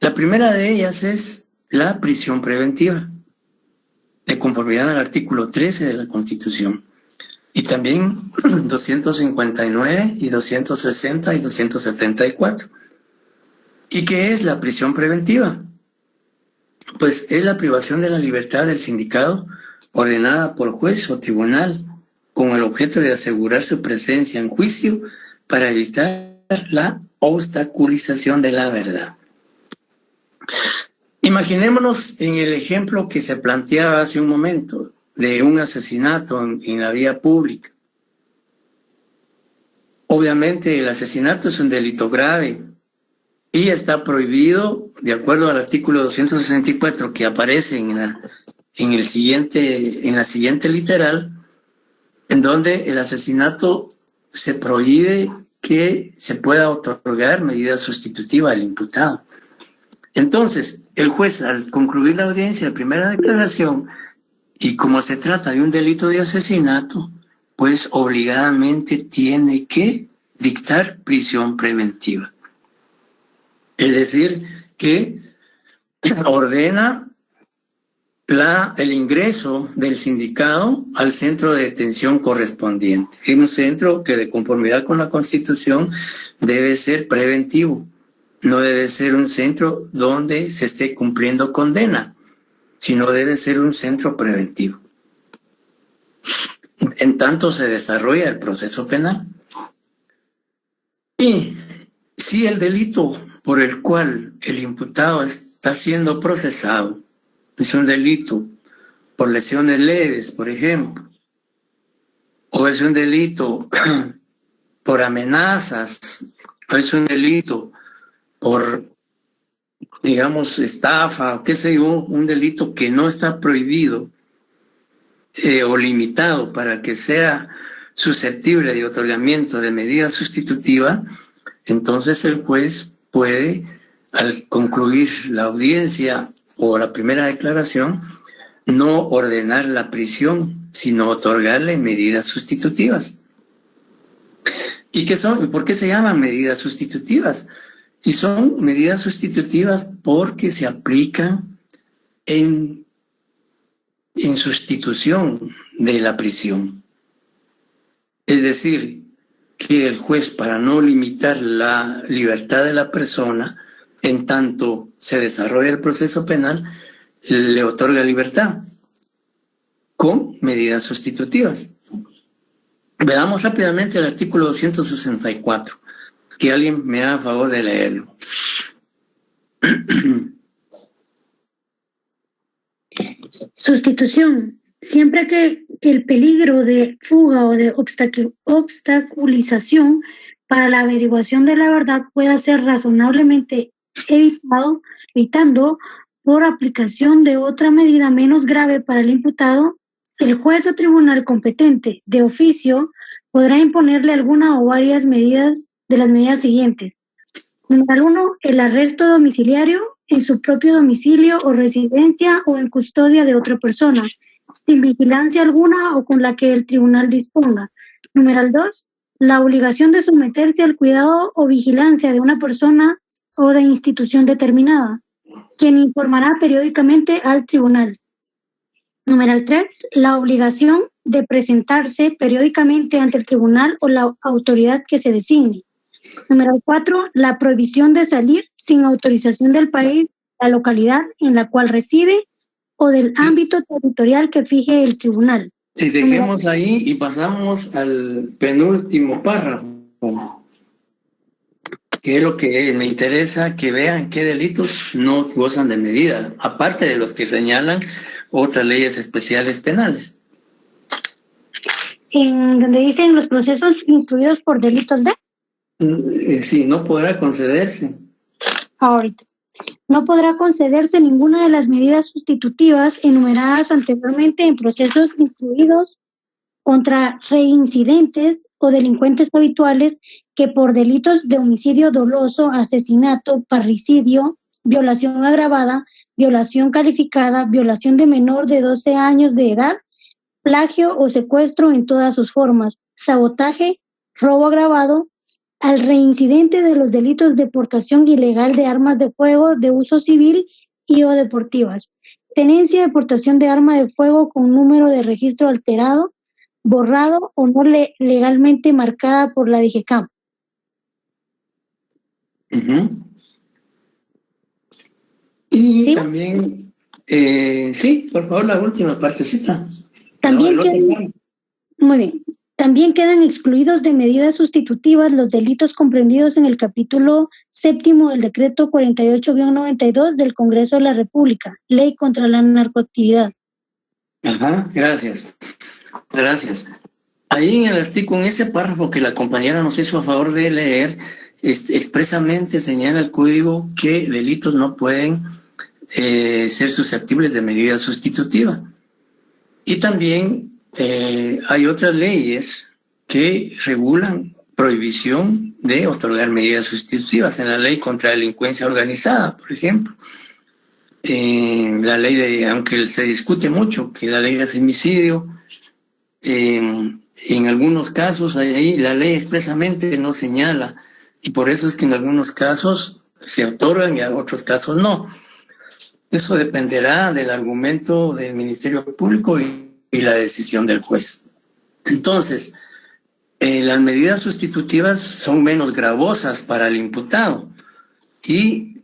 S1: La primera de ellas es la prisión preventiva, de conformidad al artículo 13 de la Constitución. Y también 259 y 260 y 274. ¿Y qué es la prisión preventiva? Pues es la privación de la libertad del sindicado ordenada por juez o tribunal con el objeto de asegurar su presencia en juicio para evitar la obstaculización de la verdad. Imaginémonos en el ejemplo que se planteaba hace un momento de un asesinato en la vía pública. Obviamente el asesinato es un delito grave y está prohibido de acuerdo al artículo 264 que aparece en la siguiente literal, en donde el asesinato se prohíbe que se pueda otorgar medida sustitutiva al imputado. Entonces, el juez, al concluir la audiencia de primera declaración, y como se trata de un delito de asesinato, pues obligadamente tiene que dictar prisión preventiva. Es decir, que ordena el ingreso del sindicado al centro de detención correspondiente. Es un centro que de conformidad con la Constitución debe ser preventivo. No debe ser un centro donde se esté cumpliendo condena, sino debe ser un centro preventivo. En tanto se desarrolla el proceso penal. Y si el delito por el cual el imputado está siendo procesado es un delito por lesiones leves, por ejemplo, o es un delito por amenazas, o es un delito por, estafa, o qué sé yo, un delito que no está prohibido o limitado para que sea susceptible de otorgamiento de medida sustitutiva, entonces el juez puede, al concluir la audiencia o la primera declaración, no ordenar la prisión, sino otorgarle medidas sustitutivas. ¿Y qué son? ¿Por qué se llaman medidas sustitutivas? Y son medidas sustitutivas porque se aplican en sustitución de la prisión. Es decir, que el juez, para no limitar la libertad de la persona, en tanto se desarrolla el proceso penal, le otorga libertad con medidas sustitutivas. Veamos rápidamente el artículo 264, que alguien me haga favor de leerlo.
S3: Sustitución. Siempre que el peligro de fuga o de obstaculización para la averiguación de la verdad pueda ser razonablemente evitando por aplicación de otra medida menos grave para el imputado, el juez o tribunal competente de oficio podrá imponerle alguna o varias medidas de las medidas siguientes. Número 1, el arresto domiciliario en su propio domicilio o residencia o en custodia de otra persona, sin vigilancia alguna o con la que el tribunal disponga. Número 2, la obligación de someterse al cuidado o vigilancia de una persona o de institución determinada, quien informará periódicamente al tribunal. Número 3, la obligación de presentarse periódicamente ante el tribunal o la autoridad que se designe. Número 4, la prohibición de salir sin autorización del país, la localidad en la cual reside o del ámbito territorial que fije el tribunal.
S1: Si dejemos ahí y pasamos al penúltimo párrafo, que es lo que me interesa que vean qué delitos no gozan de medida, aparte de los que señalan otras leyes especiales penales.
S3: En donde dicen los procesos instruidos por delitos de...
S1: Sí, no podrá concederse.
S3: Ahorita. No podrá concederse ninguna de las medidas sustitutivas enumeradas anteriormente en procesos instruidos contra reincidentes o delincuentes habituales que por delitos de homicidio doloso, asesinato, parricidio, violación agravada, violación calificada, violación de menor de 12 años de edad, plagio o secuestro en todas sus formas, sabotaje, robo agravado, al reincidente de los delitos de portación ilegal de armas de fuego de uso civil y o deportivas, tenencia de portación de arma de fuego con número de registro alterado, borrado o no legalmente marcada por la DGCAM.
S1: Y
S3: ¿Sí?
S1: también, sí, por favor, la última partecita.
S3: También muy bien. También quedan excluidos de medidas sustitutivas los delitos comprendidos en el capítulo 7 del decreto 48-92 del Congreso de la República, Ley contra la Narcoactividad.
S1: Ajá, gracias. Gracias. Ahí en el artículo, en ese párrafo que la compañera nos hizo a favor de leer, expresamente señala el código que delitos no pueden ser susceptibles de medida sustitutiva. Y también hay otras leyes que regulan prohibición de otorgar medidas sustitutivas en la ley contra la delincuencia organizada, por ejemplo. La ley de, aunque se discute mucho, que la ley de femicidio, en algunos casos ahí la ley expresamente no señala, y por eso es que en algunos casos se otorgan y en otros casos no. Eso dependerá del argumento del Ministerio Público y la decisión del juez. Entonces, las medidas sustitutivas son menos gravosas para el imputado y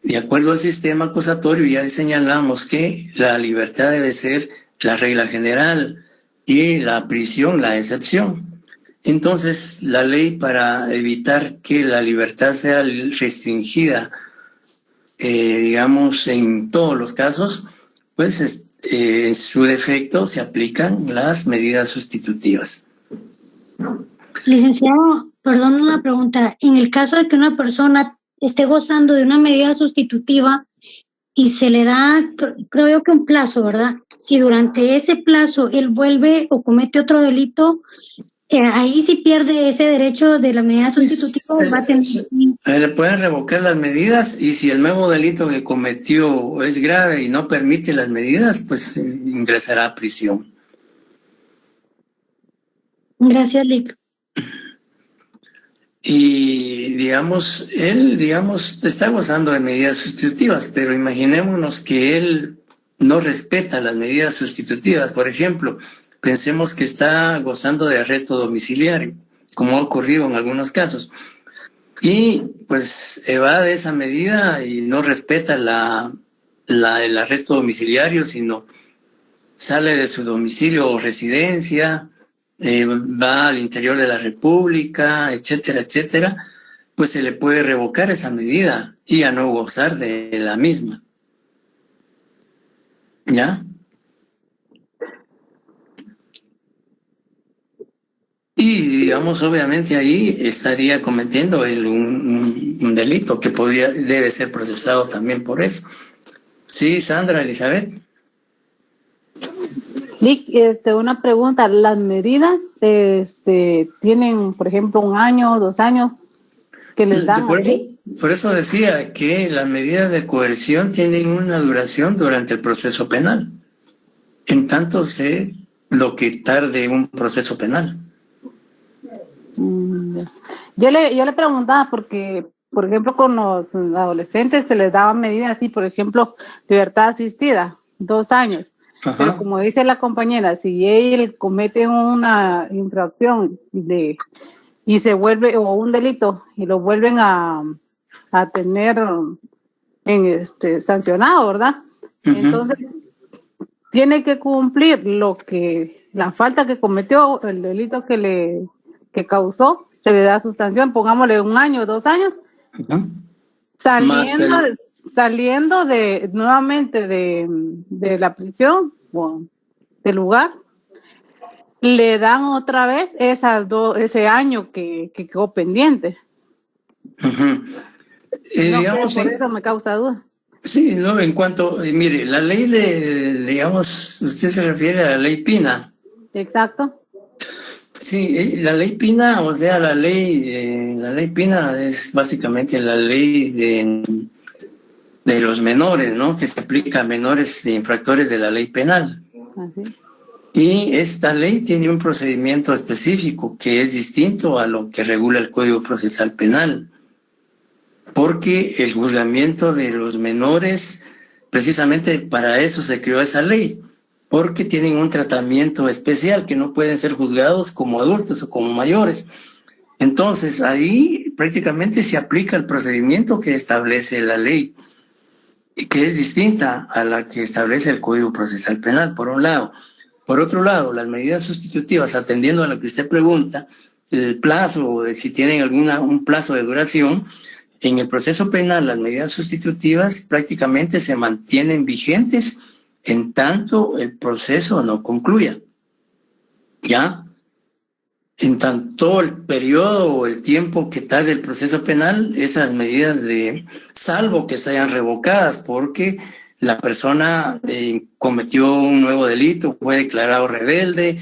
S1: de acuerdo al sistema acusatorio ya señalamos que la libertad debe ser la regla general y la prisión la excepción. Entonces, la ley, para evitar que la libertad sea restringida, digamos, en todos los casos, pues en su defecto se aplican las medidas sustitutivas.
S3: Licenciado, perdón una pregunta. En el caso de que una persona esté gozando de una medida sustitutiva y se le da, creo yo que un plazo, ¿verdad? Si durante ese plazo él vuelve o comete otro delito, ahí sí pierde ese derecho de la medida sustitutiva. Va a tener...
S1: Le pueden revocar las medidas y si el nuevo delito que cometió es grave y no permite las medidas, pues ingresará a prisión.
S3: Gracias, Lic.
S1: Y él está gozando de medidas sustitutivas, pero imaginémonos que él no respeta las medidas sustitutivas. Por ejemplo, pensemos que está gozando de arresto domiciliario, como ha ocurrido en algunos casos. y pues evade esa medida y no respeta el arresto domiciliario, sino sale de su domicilio o residencia, va al interior de la República, etcétera, etcétera, pues se le puede revocar esa medida y a no gozar de la misma. ¿Ya? Y digamos, obviamente ahí estaría cometiendo él un delito que debe ser procesado también por eso. Sí, Sandra, Elizabeth.
S5: Nick, una pregunta. ¿Las medidas tienen, por ejemplo, 1 año, 2 años que les dan?
S1: Por eso decía que las medidas de coerción tienen una duración durante el proceso penal, en tanto sé lo que tarde un proceso penal.
S5: Yo le preguntaba porque, por ejemplo, con los adolescentes se les daban medidas así, por ejemplo, libertad asistida, 2 años. Ajá. Pero como dice la compañera, si él comete una infracción y se vuelve, o un delito, y lo vuelven a tener sancionado, ¿verdad? Uh-huh. Entonces, tiene que cumplir la falta que cometió, el delito que causó, se le da su sanción, pongámosle 1 año, 2 años, uh-huh. Saliendo nuevamente de la prisión o del lugar, le dan otra vez ese año que quedó pendiente.
S1: Uh-huh.
S5: Digamos, por eso me causa duda.
S1: Sí, no, en cuanto, mire, la ley digamos, usted se refiere a la ley Pina.
S5: Exacto.
S1: Sí, la ley Pina, o sea, la ley Pina es básicamente la ley de los menores, ¿no? Que se aplica a menores de infractores de la ley penal.
S5: Así.
S1: Y esta ley tiene un procedimiento específico que es distinto a lo que regula el Código Procesal Penal, porque el juzgamiento de los menores, precisamente para eso se creó esa ley, porque tienen un tratamiento especial que no pueden ser juzgados como adultos o como mayores. Entonces, ahí prácticamente se aplica el procedimiento que establece la ley, y que es distinta a la que establece el Código Procesal Penal, por un lado. Por otro lado, las medidas sustitutivas, atendiendo a lo que usted pregunta, el plazo, o si tienen un plazo de duración, en el proceso penal las medidas sustitutivas prácticamente se mantienen vigentes en tanto el proceso no concluya. ¿Ya? En tanto el periodo o el tiempo que tarde el proceso penal, esas medidas salvo que sean revocadas porque la persona cometió un nuevo delito, fue declarado rebelde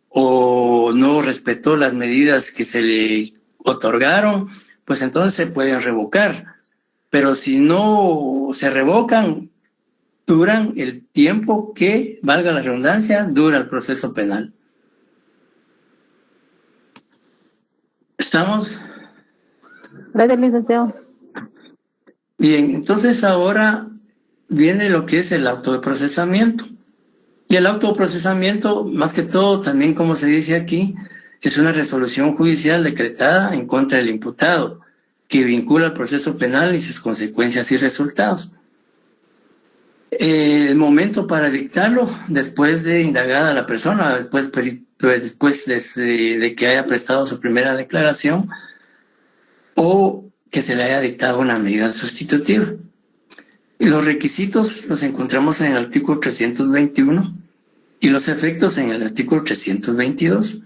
S1: o no respetó las medidas que se le otorgaron, pues entonces se pueden revocar. Pero si no se revocan, duran el tiempo que, valga la redundancia, dura el proceso penal. ¿Estamos?
S5: Gracias, licenciado.
S1: Bien, entonces ahora viene lo que es el auto de procesamiento. Y el auto de procesamiento, más que todo, también como se dice aquí, es una resolución judicial decretada en contra del imputado que vincula el proceso penal y sus consecuencias y resultados. El momento para dictarlo, después de indagada la persona, después de que haya prestado su primera declaración o que se le haya dictado una medida sustitutiva. Y los requisitos los encontramos en el artículo 321 y los efectos en el artículo 322.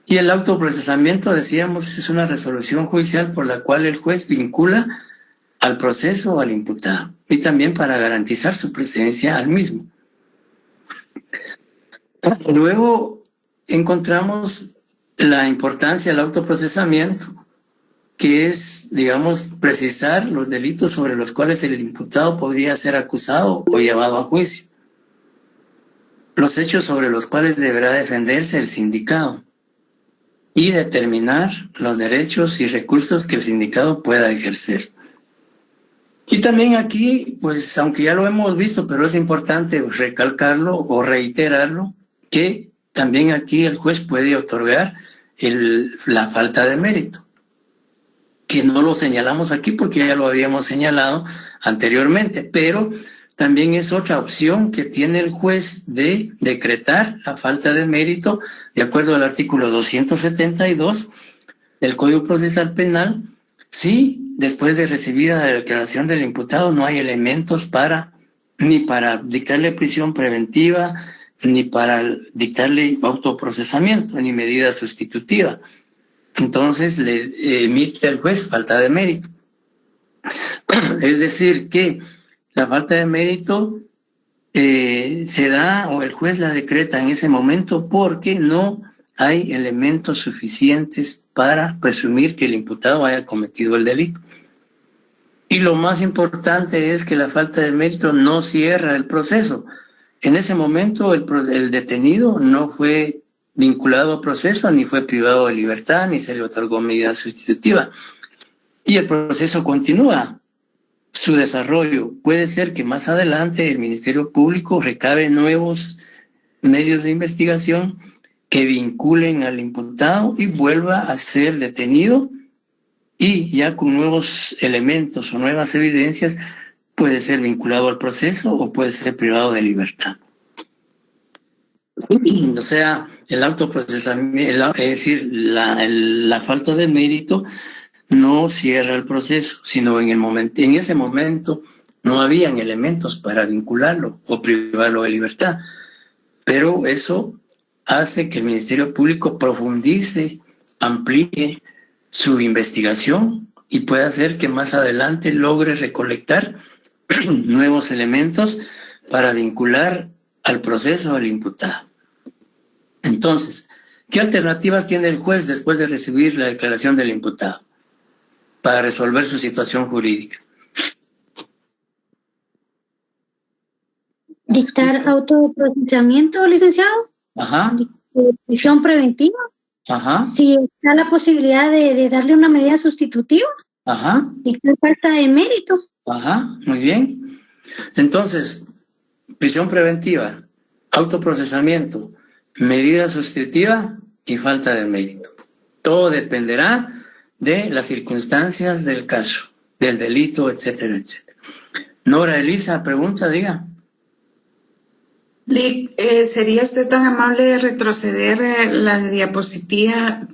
S1: Y el autoprocesamiento, decíamos, es una resolución judicial por la cual el juez vincula al proceso o al imputado y también para garantizar su presencia al mismo. Luego encontramos la importancia del autoprocesamiento, que es, digamos, precisar los delitos sobre los cuales el imputado podría ser acusado o llevado a juicio, los hechos sobre los cuales deberá defenderse el sindicado y determinar los derechos y recursos que el sindicado pueda ejercer. Y también aquí, pues aunque ya lo hemos visto, pero es importante recalcarlo o reiterarlo, que también aquí el juez puede otorgar la falta de mérito. que no lo señalamos aquí porque ya lo habíamos señalado anteriormente, pero también es otra opción que tiene el juez de decretar la falta de mérito de acuerdo al artículo 272 del Código Procesal Penal, si después de recibida la declaración del imputado no hay elementos ni para dictarle prisión preventiva, ni para dictarle autoprocesamiento, ni medida sustitutiva. Entonces le emite al juez falta de mérito. Es decir, que la falta de mérito se da o el juez la decreta en ese momento porque no hay elementos suficientes para presumir que el imputado haya cometido el delito. Y lo más importante es que la falta de mérito no cierra el proceso. En ese momento el detenido no fue vinculado a proceso, ni fue privado de libertad, ni se le otorgó medida sustitutiva. Y el proceso continúa su desarrollo. Puede ser que más adelante el Ministerio Público recabe nuevos medios de investigación que vinculen al imputado y vuelva a ser detenido, y ya con nuevos elementos o nuevas evidencias puede ser vinculado al proceso o puede ser privado de libertad. O sea, el autoprocesamiento, es decir, la falta de mérito no cierra el proceso, sino en ese momento no habían elementos para vincularlo o privarlo de libertad. Pero eso hace que el Ministerio Público profundice, amplíe su investigación y pueda hacer que más adelante logre recolectar nuevos elementos para vincular al proceso al imputado. Entonces, ¿qué alternativas tiene el juez después de recibir la declaración del imputado para resolver su situación jurídica?
S3: Dictar autoprocesamiento, licenciado.
S1: Ajá.
S3: Prisión preventiva.
S1: Ajá.
S3: Si está la posibilidad de darle una medida sustitutiva.
S1: Ajá.
S3: Dictar falta de mérito.
S1: Ajá, muy bien. Entonces, prisión preventiva, autoprocesamiento, medida sustitutiva y falta de mérito. Todo dependerá de las circunstancias del caso, del delito, etcétera, etcétera. Nora Elisa, pregunta, diga.
S7: ¿Sería usted tan amable de retroceder la diapositiva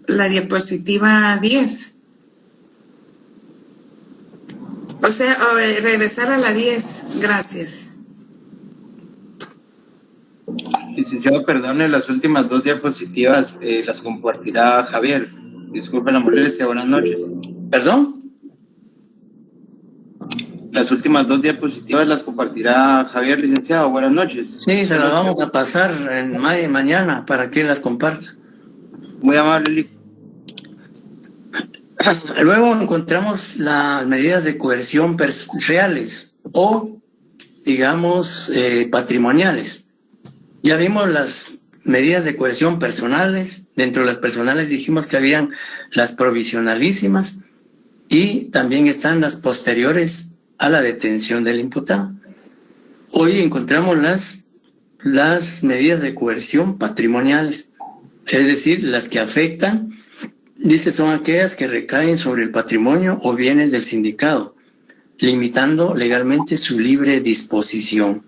S7: 10? O sea, regresar a la 10. Gracias.
S8: Licenciado, perdone, las últimas 2 diapositivas las compartirá Javier. Disculpe la molestia, buenas noches.
S1: ¿Perdón?
S8: Las últimas 2 diapositivas las compartirá Javier, licenciado. Buenas noches.
S1: Sí, se las vamos a pasar mañana para que las comparta.
S8: Muy amable.
S1: Luego encontramos las medidas de coerción reales o, digamos, patrimoniales. Ya vimos las medidas de coerción personales. Dentro de las personales dijimos que habían las provisionalísimas y también están las posteriores a la detención del imputado. Hoy encontramos las medidas de coerción patrimoniales, es decir, las que afectan, dice, son aquellas que recaen sobre el patrimonio o bienes del sindicado, limitando legalmente su libre disposición.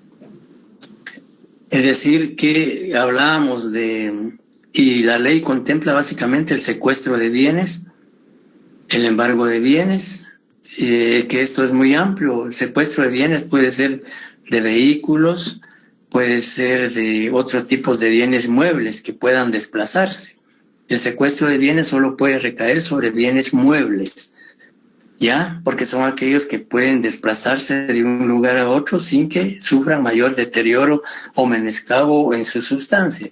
S1: Es decir, que hablábamos y la ley contempla básicamente el secuestro de bienes, el embargo de bienes, que esto es muy amplio. El secuestro de bienes puede ser de vehículos, puede ser de otros tipos de bienes muebles que puedan desplazarse. El secuestro de bienes solo puede recaer sobre bienes muebles, ¿ya? Porque son aquellos que pueden desplazarse de un lugar a otro sin que sufran mayor deterioro o menoscabo en su sustancia.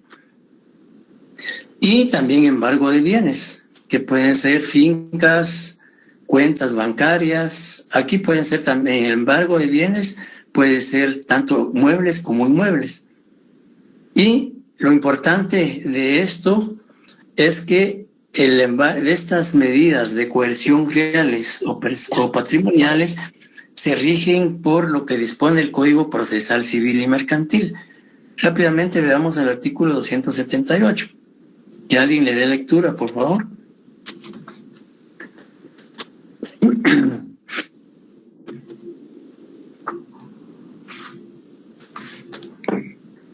S1: Y también embargo de bienes, que pueden ser fincas, cuentas bancarias. Aquí pueden ser también el embargo de bienes, puede ser tanto muebles como inmuebles. Y lo importante de esto es que de estas medidas de coerción reales o patrimoniales se rigen por lo que dispone el Código Procesal Civil y Mercantil. Rápidamente veamos el artículo 278. Que alguien le dé lectura, por favor.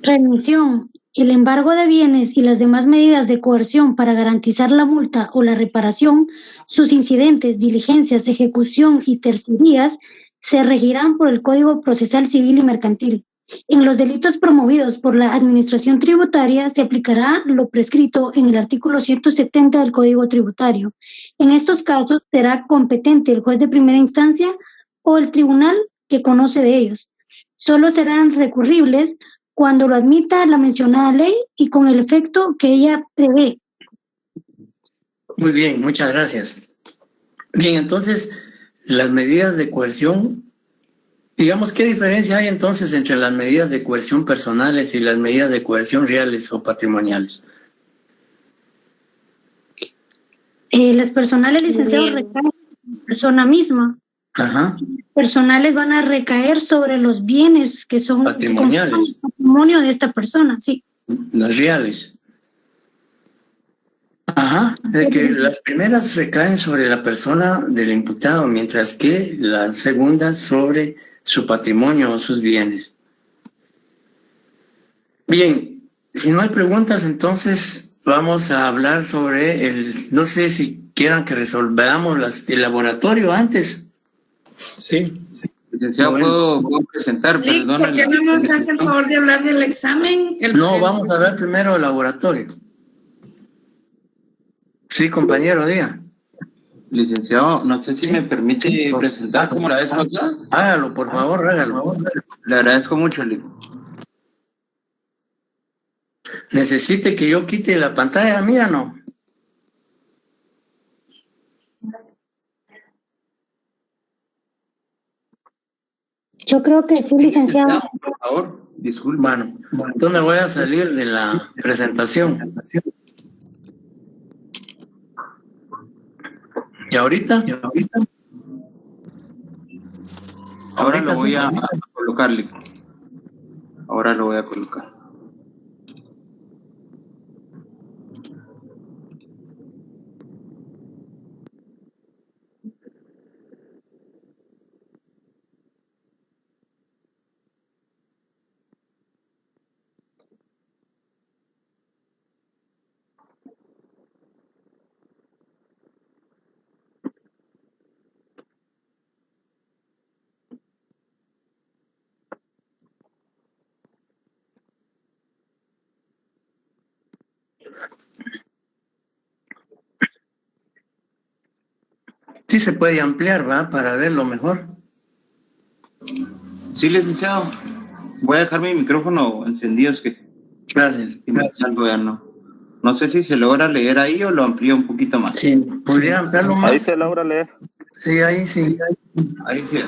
S3: Remisión. El embargo de bienes y las demás medidas de coerción para garantizar la multa o la reparación, sus incidentes, diligencias, ejecución y tercerías se regirán por el Código Procesal Civil y Mercantil. En los delitos promovidos por la Administración Tributaria se aplicará lo prescrito en el artículo 170 del Código Tributario. En estos casos será competente el juez de primera instancia o el tribunal que conoce de ellos. Solo serán recurribles cuando lo admita la mencionada ley y con el efecto que ella prevé.
S1: Muy bien, muchas gracias. Bien, entonces, las medidas de coerción, digamos, ¿qué diferencia hay entonces entre las medidas de coerción personales y las medidas de coerción reales o patrimoniales?
S3: Las personales, licenciados, recaen en la persona misma.
S1: Ajá.
S3: Personales van a recaer sobre los bienes que son
S1: patrimoniales,
S3: patrimonio de esta persona, sí.
S1: Las reales. Ajá, de que las primeras recaen sobre la persona del imputado, mientras que las segundas sobre su patrimonio o sus bienes. Bien, si no hay preguntas, entonces vamos a hablar sobre no sé si quieran que resolvamos el laboratorio antes.
S2: Sí.
S8: Licenciado,
S1: Bueno.
S8: ¿puedo presentar?
S7: Lick, ¿por qué no nos hace el favor de hablar del examen?
S1: No, vamos a hablar primero del laboratorio. Sí, compañero, diga.
S8: Licenciado, no sé si me permite presentar como la vez pasada.
S1: Hágalo, por favor, hágalo.
S8: Le agradezco mucho, Lick.
S1: ¿Necesite que yo quite la pantalla mía, no?
S3: Yo creo que sí, licenciado.
S8: Por favor, disculpe.
S1: Bueno, entonces voy a salir de la presentación. ¿Y ahorita?
S8: Ahora lo voy a colocar, Lick. Ahora lo voy a colocar.
S1: Sí se puede ampliar, ¿va? Para verlo mejor.
S8: Sí, licenciado. Voy a dejar mi micrófono encendido, es que
S1: Gracias.
S8: si me salgo ya no. No sé si se logra leer ahí o lo amplío un poquito más.
S1: Sí, podría ampliarlo más.
S4: Ahí se logra leer.
S1: Sí, ahí sí.
S8: Ahí sí.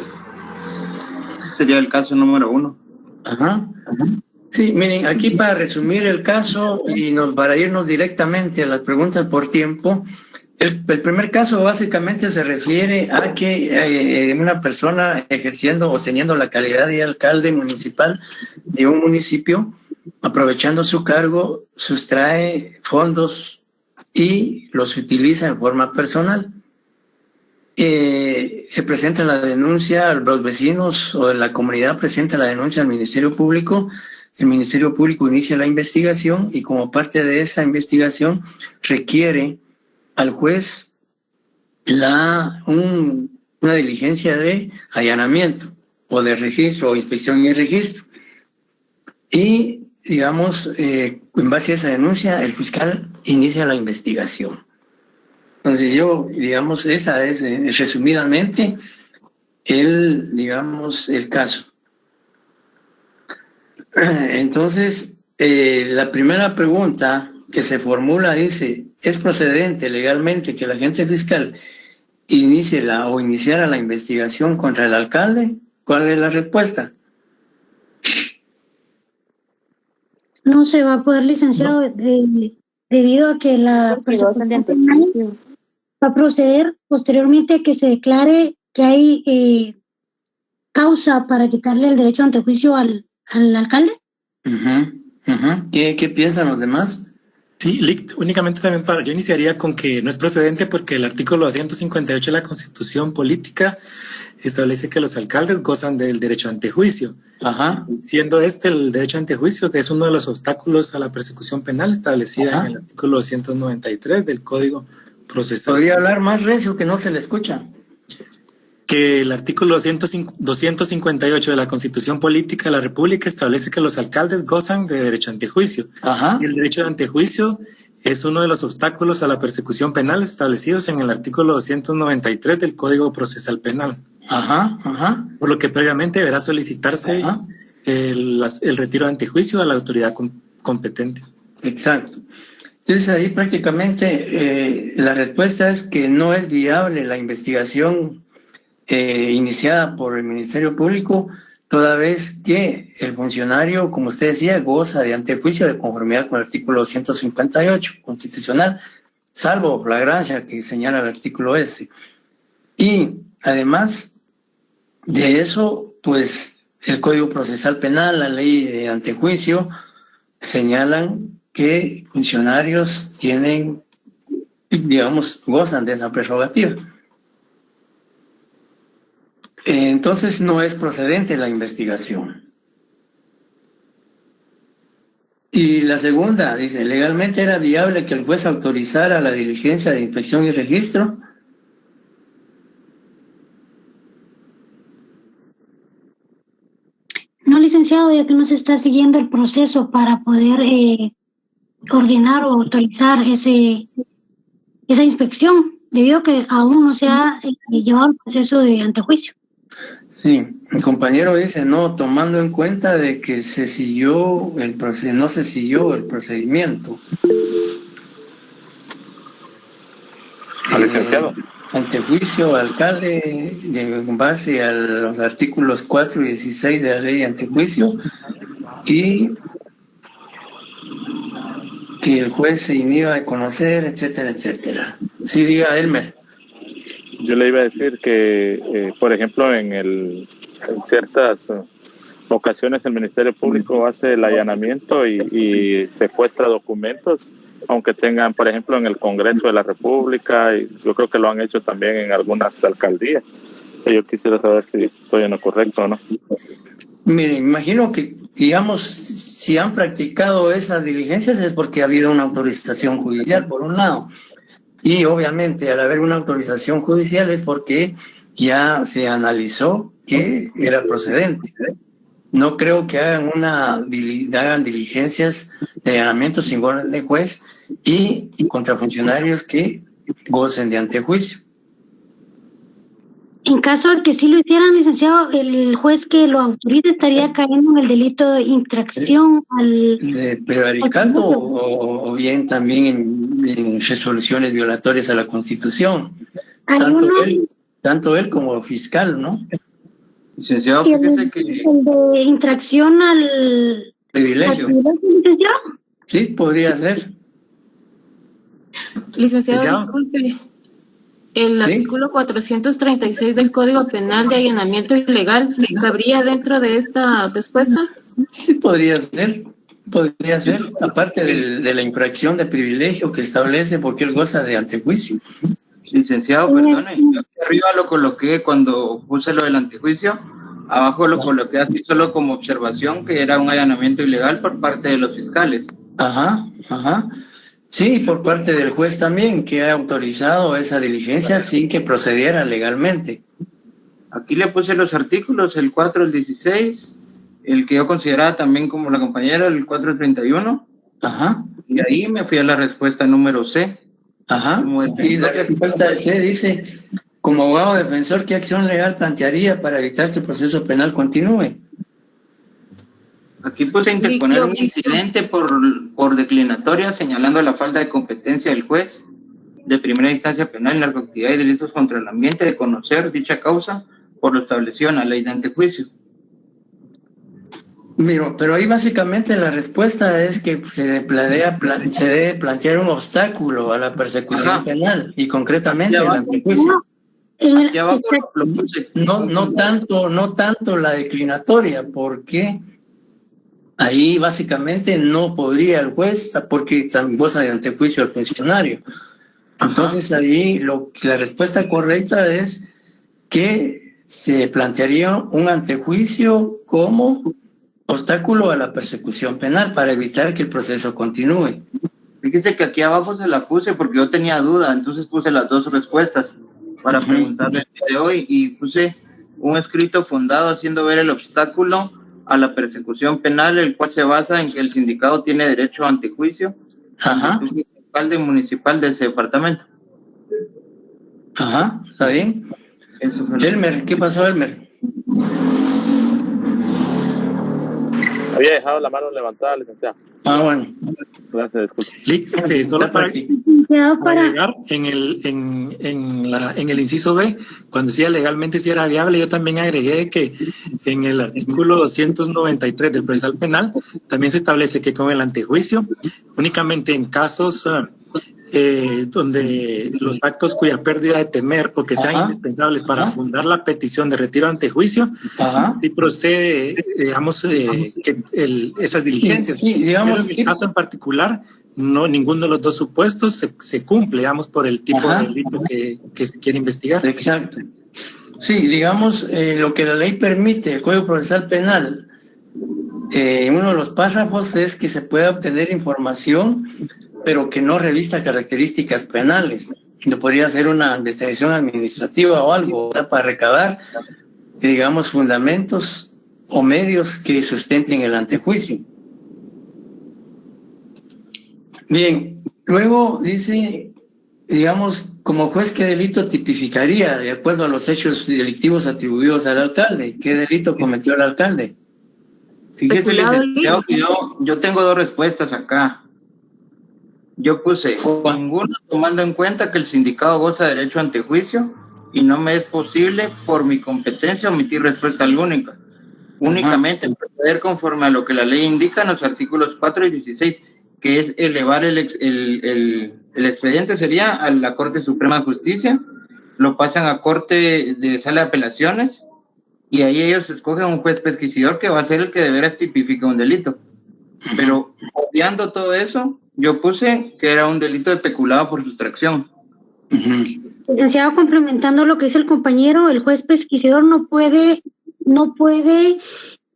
S8: Sería el caso número 1.
S1: Ajá. Sí, miren, aquí para resumir el caso y para irnos directamente a las preguntas por tiempo, el primer caso básicamente se refiere a que una persona ejerciendo o teniendo la calidad de alcalde municipal de un municipio, aprovechando su cargo, sustrae fondos y los utiliza en forma personal. Se presenta la denuncia, los vecinos o la comunidad presenta la denuncia al Ministerio Público. El Ministerio Público inicia la investigación y como parte de esa investigación requiere al juez una diligencia de allanamiento o de registro o inspección y registro. Y, digamos, en base a esa denuncia, el fiscal inicia la investigación. Entonces digamos, esa es resumidamente el caso. Entonces, la primera pregunta que se formula dice, ¿es procedente legalmente que el agente fiscal iniciara la investigación contra el alcalde? ¿Cuál es la respuesta?
S3: No se va a poder, licenciado, debido a que la persona va a proceder posteriormente a que se declare que hay causa para quitarle el derecho ante juicio al alcalde.
S1: ¿Qué piensan los demás?
S2: Sí, únicamente también yo iniciaría con que no es procedente porque el artículo 258 de la Constitución Política establece que los alcaldes gozan del derecho a antejuicio.
S1: Ajá.
S2: Siendo el derecho a antejuicio, que es uno de los obstáculos a la persecución penal establecida en el artículo 293 del Código Procesal.
S1: Podría hablar más recio que no se le escucha.
S2: Que el artículo 258 de la Constitución Política de la República establece que los alcaldes gozan de derecho a antejuicio.
S1: Ajá.
S2: Y el derecho a antejuicio es uno de los obstáculos a la persecución penal establecidos en el artículo 293 del Código Procesal Penal.
S1: Ajá, ajá.
S2: Por lo que previamente deberá solicitarse el retiro de antejuicio a la autoridad competente.
S1: Exacto. Entonces ahí prácticamente la respuesta es que no es viable la investigación iniciada por el Ministerio Público, toda vez que el funcionario, como usted decía, goza de antejuicio de conformidad con el artículo 158 constitucional, salvo flagrancia que señala el artículo este. Y además de eso, pues el Código Procesal Penal, la ley de antejuicio, señalan que funcionarios tienen, digamos, gozan de esa prerrogativa. Entonces no es procedente la investigación. Y la segunda, dice, legalmente era viable que el juez autorizara la diligencia de inspección y registro.
S3: No, licenciado, ya que no se está siguiendo el proceso para poder coordinar o autorizar esa inspección, debido a que aún no se ha llevado el proceso de antejuicio.
S1: Sí, mi compañero dice, no, tomando en cuenta de que no se siguió el procedimiento.
S4: Al licenciado.
S1: Antejuicio, alcalde, en base a los artículos 4 y 16 de la ley de antejuicio, y que el juez se inhiba de conocer, etcétera, etcétera. Sí, diga, Elmer.
S4: Yo le iba a decir que, por ejemplo, en ciertas ocasiones el Ministerio Público hace el allanamiento y secuestra documentos, aunque tengan, por ejemplo, en el Congreso de la República, y yo creo que lo han hecho también en algunas alcaldías. Yo quisiera saber si estoy en lo correcto o no.
S1: Mire, imagino que, digamos, si han practicado esas diligencias es porque ha habido una autorización judicial, por un lado. Y obviamente al haber una autorización judicial es porque ya se analizó que era procedente. No creo que hagan diligencias de allanamiento sin orden de juez y contra funcionarios que gocen de antejuicio.
S3: En caso de que sí lo hicieran, licenciado, el juez que lo autorice estaría cayendo en el delito de infracción
S1: de prevaricando o bien también en resoluciones violatorias a la Constitución. Tanto él como fiscal, ¿no?
S8: Licenciado, fíjese que...
S3: El de infracción al
S1: privilegio.
S3: Licenciado.
S1: Sí, podría ser.
S9: Licenciado, disculpe. El artículo 436 del Código Penal de allanamiento ilegal, ¿cabría dentro de esta respuesta?
S1: Sí, podría ser. Aparte de la infracción de privilegio que establece porque él goza de antejuicio.
S8: Licenciado, perdone, yo aquí arriba lo coloqué cuando puse lo del antejuicio, abajo lo coloqué así solo como observación que era un allanamiento ilegal por parte de los fiscales.
S1: Ajá. Sí, por parte del juez también, que ha autorizado esa diligencia sin que procediera legalmente.
S8: Aquí le puse los artículos, el 4, el 16, el que yo consideraba también como la compañera, el 431.
S1: Ajá.
S8: Y ahí me fui a la respuesta número C.
S1: Ajá. Y la respuesta de C dice, como abogado defensor, ¿qué acción legal plantearía para evitar que el proceso penal continúe?
S8: Aquí puse interponer un incidente por declinatoria, señalando la falta de competencia del juez de primera instancia penal en narcoactividad y delitos contra el ambiente de conocer dicha causa por lo establecido en la ley de antejuicio.
S1: Mira, pero ahí básicamente la respuesta es que se debe plantear un obstáculo a la persecución penal y concretamente el antejuicio.
S8: Aquí abajo lo puse.
S1: No tanto la declinatoria, porque Ahí básicamente no podría el juez porque goza de antejuicio al funcionario. Entonces ahí la respuesta correcta es que se plantearía un antejuicio como obstáculo a la persecución penal para evitar que el proceso continúe.
S8: Fíjese que aquí abajo se la puse porque yo tenía duda, entonces puse las dos respuestas para preguntarle el día de hoy y puse un escrito fundado haciendo ver el obstáculo a la persecución penal, el cual se basa en que el sindicato tiene derecho a antejuicio alcalde municipal de ese departamento.
S1: Ajá, está bien. Elmer, ¿qué pasó, Elmer?
S4: Había dejado la mano levantada, licenciado.
S1: Bueno.
S4: Gracias, disculpe.
S2: Solo para agregar en el inciso B, cuando decía legalmente si era viable, yo también agregué que en el artículo 293 del procesal penal también se establece que con el antejuicio, únicamente en casos donde los actos cuya pérdida de temer o que sean indispensables para fundar la petición de retiro ante juicio, sí procede, digamos, que esas diligencias.
S1: Sí, digamos,
S2: en el caso en particular, no, ninguno de los dos supuestos se cumple, digamos, por el tipo de delito que se quiere investigar.
S1: Exacto. Sí, digamos, lo que la ley permite, el Código Procesal Penal, uno de los párrafos es que se pueda obtener información pero que no revista características penales. No podría ser una investigación administrativa o algo, ¿verdad?, para recabar, digamos, fundamentos o medios que sustenten el antejuicio. Bien, luego dice, digamos, como juez, ¿qué delito tipificaría de acuerdo a los hechos delictivos atribuidos al alcalde? ¿Qué delito cometió el alcalde?
S8: Fíjese, licenciado, que yo tengo dos respuestas acá. Yo puse, ninguno, tomando en cuenta que el sindicato goza de derecho ante juicio y no me es posible por mi competencia omitir respuesta alguna. Únicamente proceder conforme a lo que la ley indica en los artículos 4 y 16, que es elevar el expediente sería a la Corte Suprema de Justicia, lo pasan a Corte de Sala de Apelaciones y ahí ellos escogen un juez pesquisidor que va a ser el que deberá tipificar un delito. Pero obviando todo eso, yo puse que era un delito de peculado por sustracción.
S3: Licenciado, complementando lo que dice el compañero, el juez pesquisidor no puede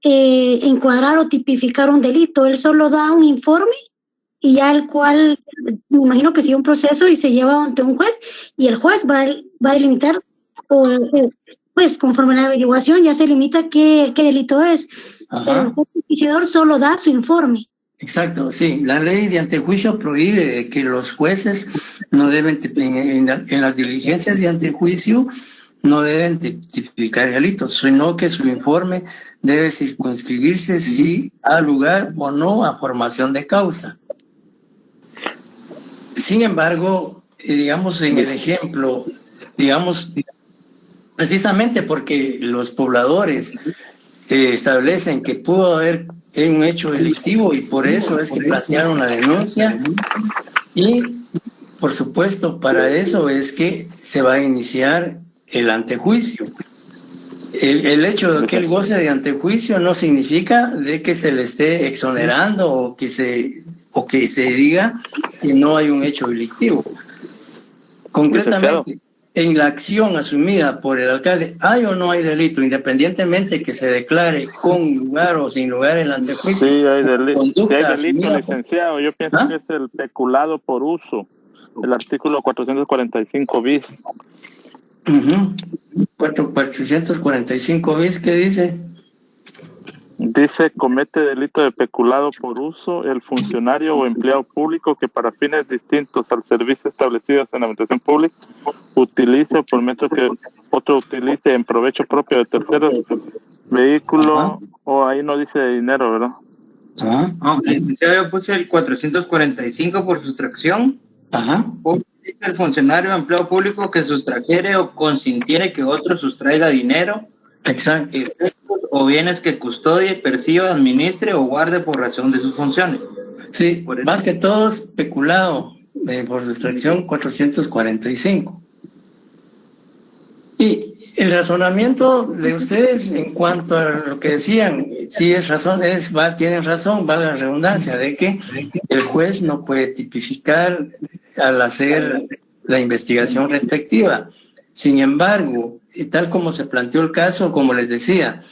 S3: encuadrar o tipificar un delito, él solo da un informe y ya el cual, me imagino que sigue un proceso y se lleva ante un juez y el juez va a delimitar, pues conforme a la averiguación ya se limita qué delito es. Pero el juez pesquisidor solo da su informe.
S1: Exacto, sí. La ley de antejuicio prohíbe que los jueces no deben, en las diligencias de antejuicio, no deben tipificar delitos, sino que su informe debe circunscribirse si ha lugar o no a formación de causa. Sin embargo, digamos, en el ejemplo, digamos, precisamente porque los pobladores establecen que pudo haber un hecho delictivo y por eso es que plantearon la denuncia y por supuesto para eso es que se va a iniciar el antejuicio. El hecho de que él goce de antejuicio no significa de que se le esté exonerando o que se diga que no hay un hecho delictivo. Concretamente, en la acción asumida por el alcalde, ¿hay o no hay delito? Independientemente que se declare con lugar o sin lugar el antejuicio.
S4: Sí, hay delito. Sí, hay delito, licenciado. Yo pienso que es el peculado por uso, el artículo 445 bis.
S1: 445 bis, ¿qué dice?
S4: Dice, comete delito de peculado por uso el funcionario o empleado público que para fines distintos al servicio establecidos en la administración pública utilice por medio que otro utilice en provecho propio de terceros vehículo o ahí no dice de dinero, ¿verdad?
S8: Yo puse el 445 por sustracción. O dice el funcionario o empleado público que sustrajere o consintiere que otro sustraiga dinero.
S1: Exacto.
S8: O bienes que custodie, perciba, administre o guarde por razón de sus funciones.
S1: Sí, más que todo es peculado por sustracción 445. Y El razonamiento de ustedes en cuanto a lo que decían, sí es razón, tienen razón, va la redundancia, de que el juez no puede tipificar al hacer la investigación respectiva. Sin embargo, y tal como se planteó el caso, como les decía,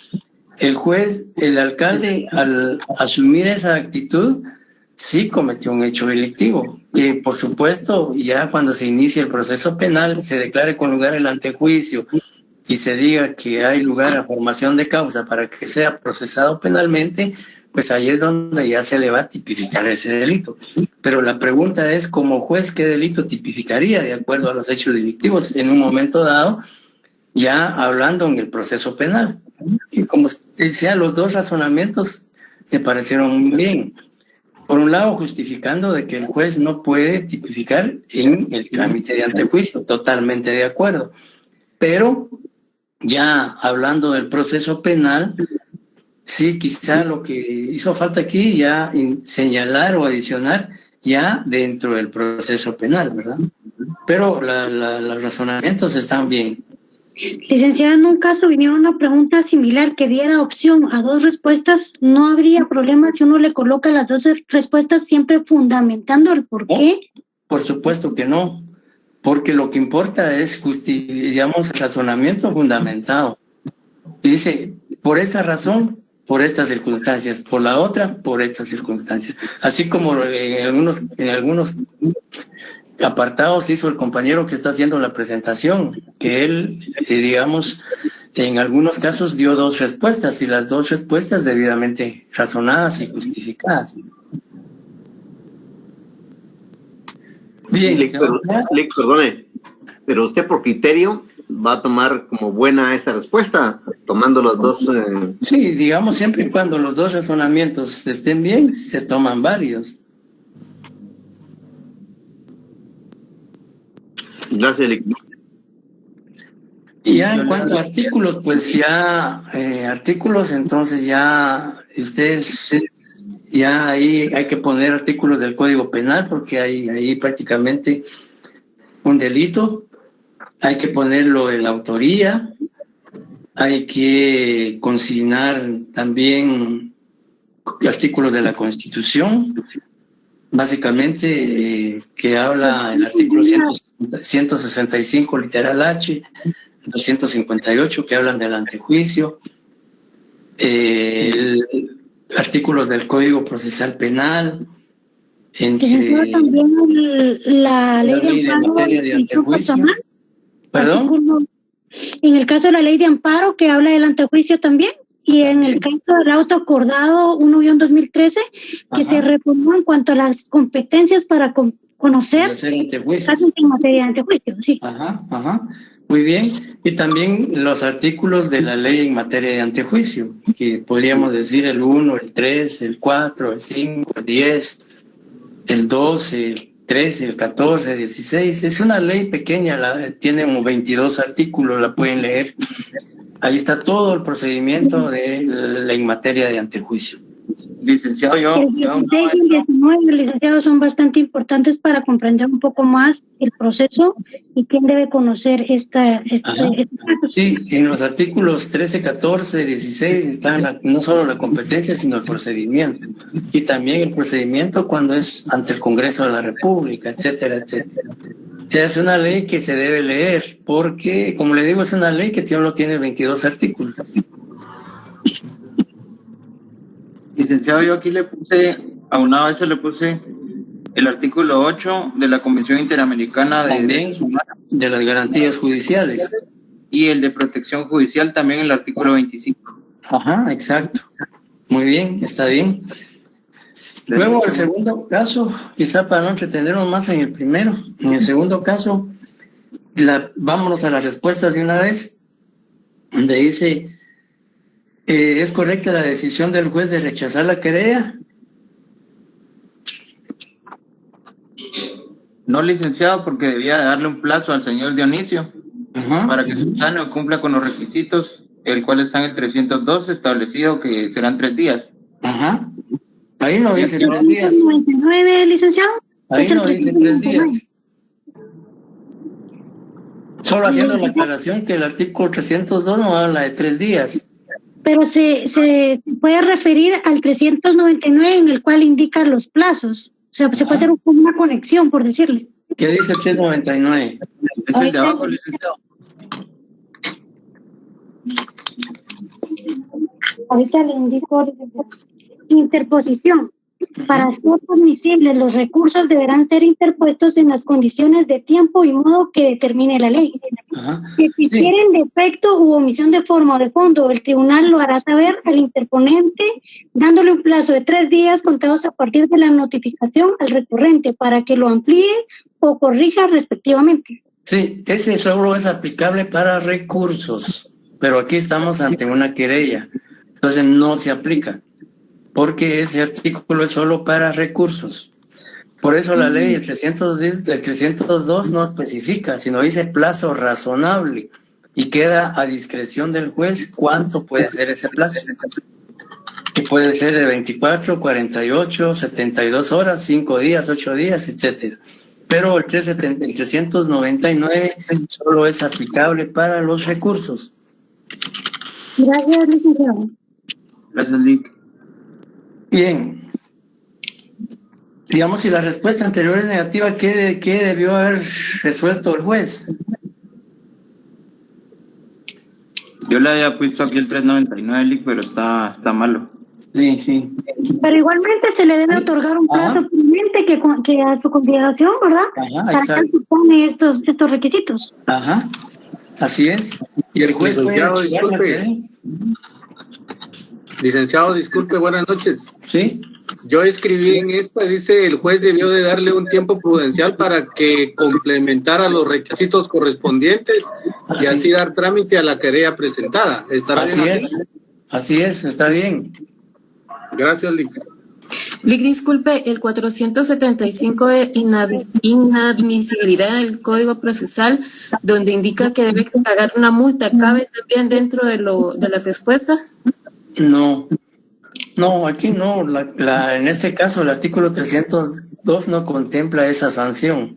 S1: el alcalde, al asumir esa actitud, sí cometió un hecho delictivo, que por supuesto ya cuando se inicia el proceso penal, se declare con lugar el antejuicio y se diga que hay lugar a formación de causa para que sea procesado penalmente, pues ahí es donde ya se le va a tipificar ese delito. Pero la pregunta es, como juez, ¿qué delito tipificaría de acuerdo a los hechos delictivos en un momento dado, ya hablando en el proceso penal? Y como decía, los dos razonamientos me parecieron muy bien. Por un lado, justificando de que el juez no puede tipificar en el trámite de antejuicio, totalmente de acuerdo. Pero ya hablando del proceso penal, sí, quizá lo que hizo falta aquí ya señalar o adicionar ya dentro del proceso penal, ¿verdad? Pero los razonamientos están bien.
S3: Licenciada, en un caso vinieron una pregunta similar que diera opción a dos respuestas, ¿no habría problema si uno le coloca las dos respuestas siempre fundamentando el por qué?
S1: Por supuesto que no, porque lo que importa es, digamos, razonamiento fundamentado. Y dice, por esta razón, por estas circunstancias, por la otra, por estas circunstancias. Así como en algunos apartados hizo el compañero que está haciendo la presentación, que él, digamos, en algunos casos dio dos respuestas y las dos respuestas debidamente razonadas y justificadas. Bien,
S10: perdone, pero usted por criterio va a tomar como buena esa respuesta, tomando los dos...
S1: Sí, digamos, siempre y cuando los dos razonamientos estén bien, se toman válidos.
S10: Gracias.
S1: Y ya en cuanto a artículos, pues ya artículos, entonces ya ustedes, ya ahí hay que poner artículos del Código Penal porque hay ahí prácticamente un delito. Hay que ponerlo en la autoría, hay que consignar también artículos de la Constitución, básicamente que habla el artículo 165 literal H, 258 que hablan del antejuicio, artículos del Código Procesal Penal,
S3: también la ley de
S1: materia de antejuicio. ¿Perdón?
S3: En el caso de la ley de amparo que habla del antejuicio también, y en el caso del auto acordado 1-2013 que se reformó en cuanto a las competencias para conocer casos en materia de antejuicio. Sí.
S1: Muy bien. Y también los artículos de la ley en materia de antejuicio, que podríamos decir el 1, el 3, el 4, el 5, el 10, el 12, el 13, el 14, 16. Es una ley pequeña, tiene como 22 artículos, la pueden leer. Ahí está todo el procedimiento de la en materia de antejuicio.
S8: Licenciado,
S3: el 16 y el 19, licenciado, son bastante importantes para comprender un poco más el proceso y quién debe conocer este
S1: Sí, en los artículos 13, 14, 16 está no solo la competencia, sino el procedimiento. Y también el procedimiento cuando es ante el Congreso de la República, etcétera, etcétera. O sea, es una ley que se debe leer porque, como le digo, es una ley que solo tiene 22 artículos.
S8: Licenciado, yo aquí le puse, aunado a eso le puse el artículo 8 de la Convención Interamericana
S1: de las Garantías Judiciales.
S8: Y el de protección judicial también el artículo 25.
S1: Exacto. Muy bien, está bien. Luego el segundo caso, quizá para no entretenernos más en el primero, en el segundo caso, vámonos a las respuestas de una vez, donde dice... ¿Es correcta la decisión del juez de rechazar la querella?
S8: No, licenciado, porque debía darle un plazo al señor Dionisio para que subsane o cumpla con los requisitos, el cual está en el 302 establecido que serán 3 días.
S1: Ahí no dice 3 días.
S3: 99, licenciado.
S1: Ahí no dice 3 días. Solo haciendo la aclaración que el artículo 302 no habla de 3 días.
S3: Pero se puede referir al 399 en el cual indica los plazos. O sea, se puede hacer una conexión, por decirle.
S1: ¿Qué dice el 399?
S8: Es el de abajo, licenciado.
S3: Ahorita le indico interposición. Para ser admisibles, los recursos deberán ser interpuestos en las condiciones de tiempo y modo que determine la ley. Si tienen defecto u omisión de forma o de fondo, el tribunal lo hará saber al interponente, dándole un plazo de 3 días contados a partir de la notificación al recurrente para que lo amplíe o corrija respectivamente.
S1: Sí, ese solo es aplicable para recursos, pero aquí estamos ante una querella, entonces no se aplica, porque ese artículo es solo para recursos. Por eso la ley del 302 no especifica, sino dice plazo razonable y queda a discreción del juez cuánto puede ser ese plazo, que puede ser de 24, 48, 72 horas, 5 días, 8 días, etcétera. Pero el 399 solo es aplicable para los recursos.
S3: Gracias, licenciado.
S8: Gracias, Lic.
S1: Bien. Digamos, si la respuesta anterior es negativa, ¿qué debió haber resuelto el juez?
S8: Yo le había puesto aquí el 399, Lic, pero está malo.
S1: Sí, sí.
S3: Pero igualmente se le debe otorgar un plazo prudente que a su consideración, ¿verdad? Para que supone estos requisitos.
S1: Ajá, así es. Y el juez
S11: Licenciado, disculpe, buenas noches.
S1: Sí.
S11: Yo escribí en esta, dice, el juez debió de darle un tiempo prudencial para que complementara los requisitos correspondientes y así dar trámite a la querella presentada. ¿Estará
S1: así
S11: bien?
S1: Así es, está bien.
S11: Gracias, Lic.
S9: Lic, disculpe, el 475 de inadmisibilidad del Código Procesal, donde indica que debe pagar una multa, ¿cabe también dentro de la respuesta?
S1: No, aquí no. En este caso, el artículo 302 no contempla esa sanción.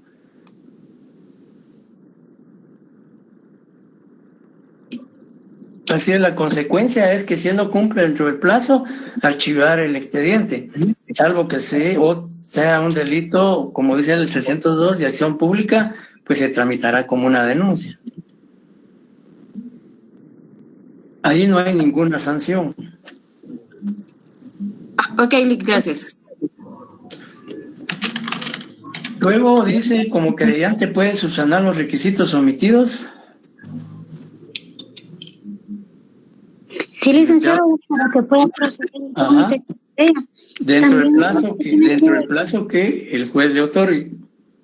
S1: Así es, la consecuencia es que si no cumple dentro del plazo, archivar el expediente, salvo que sea un delito, como dice el 302 de acción pública, pues se tramitará como una denuncia. Ahí no hay ninguna sanción.
S9: Ok, Lic, gracias.
S1: Luego dice, como querellante puede subsanar los requisitos omitidos.
S3: Sí, licenciado, para que pueda proceder.
S1: Dentro del plazo que el juez le otorgue.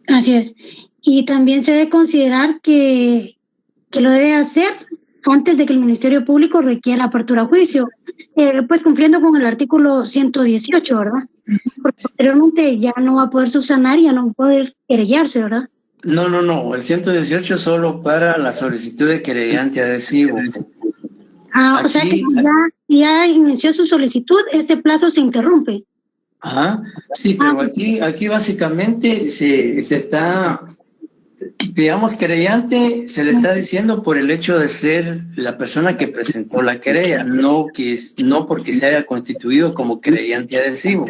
S3: Así es. Y también se debe considerar que lo debe hacer antes de que el Ministerio Público requiera apertura a juicio, pues cumpliendo con el artículo 118, ¿verdad? Porque posteriormente ya no va a poder subsanar y ya no va a poder querellarse, ¿verdad?
S1: No, el 118 es solo para la solicitud de querellante adhesivo.
S3: O sea que ya inició su solicitud, este plazo se interrumpe.
S1: Ajá, sí, pero aquí básicamente se está, digamos, querellante, se le está diciendo por el hecho de ser la persona que presentó la querella, no porque se haya constituido como querellante adhesivo.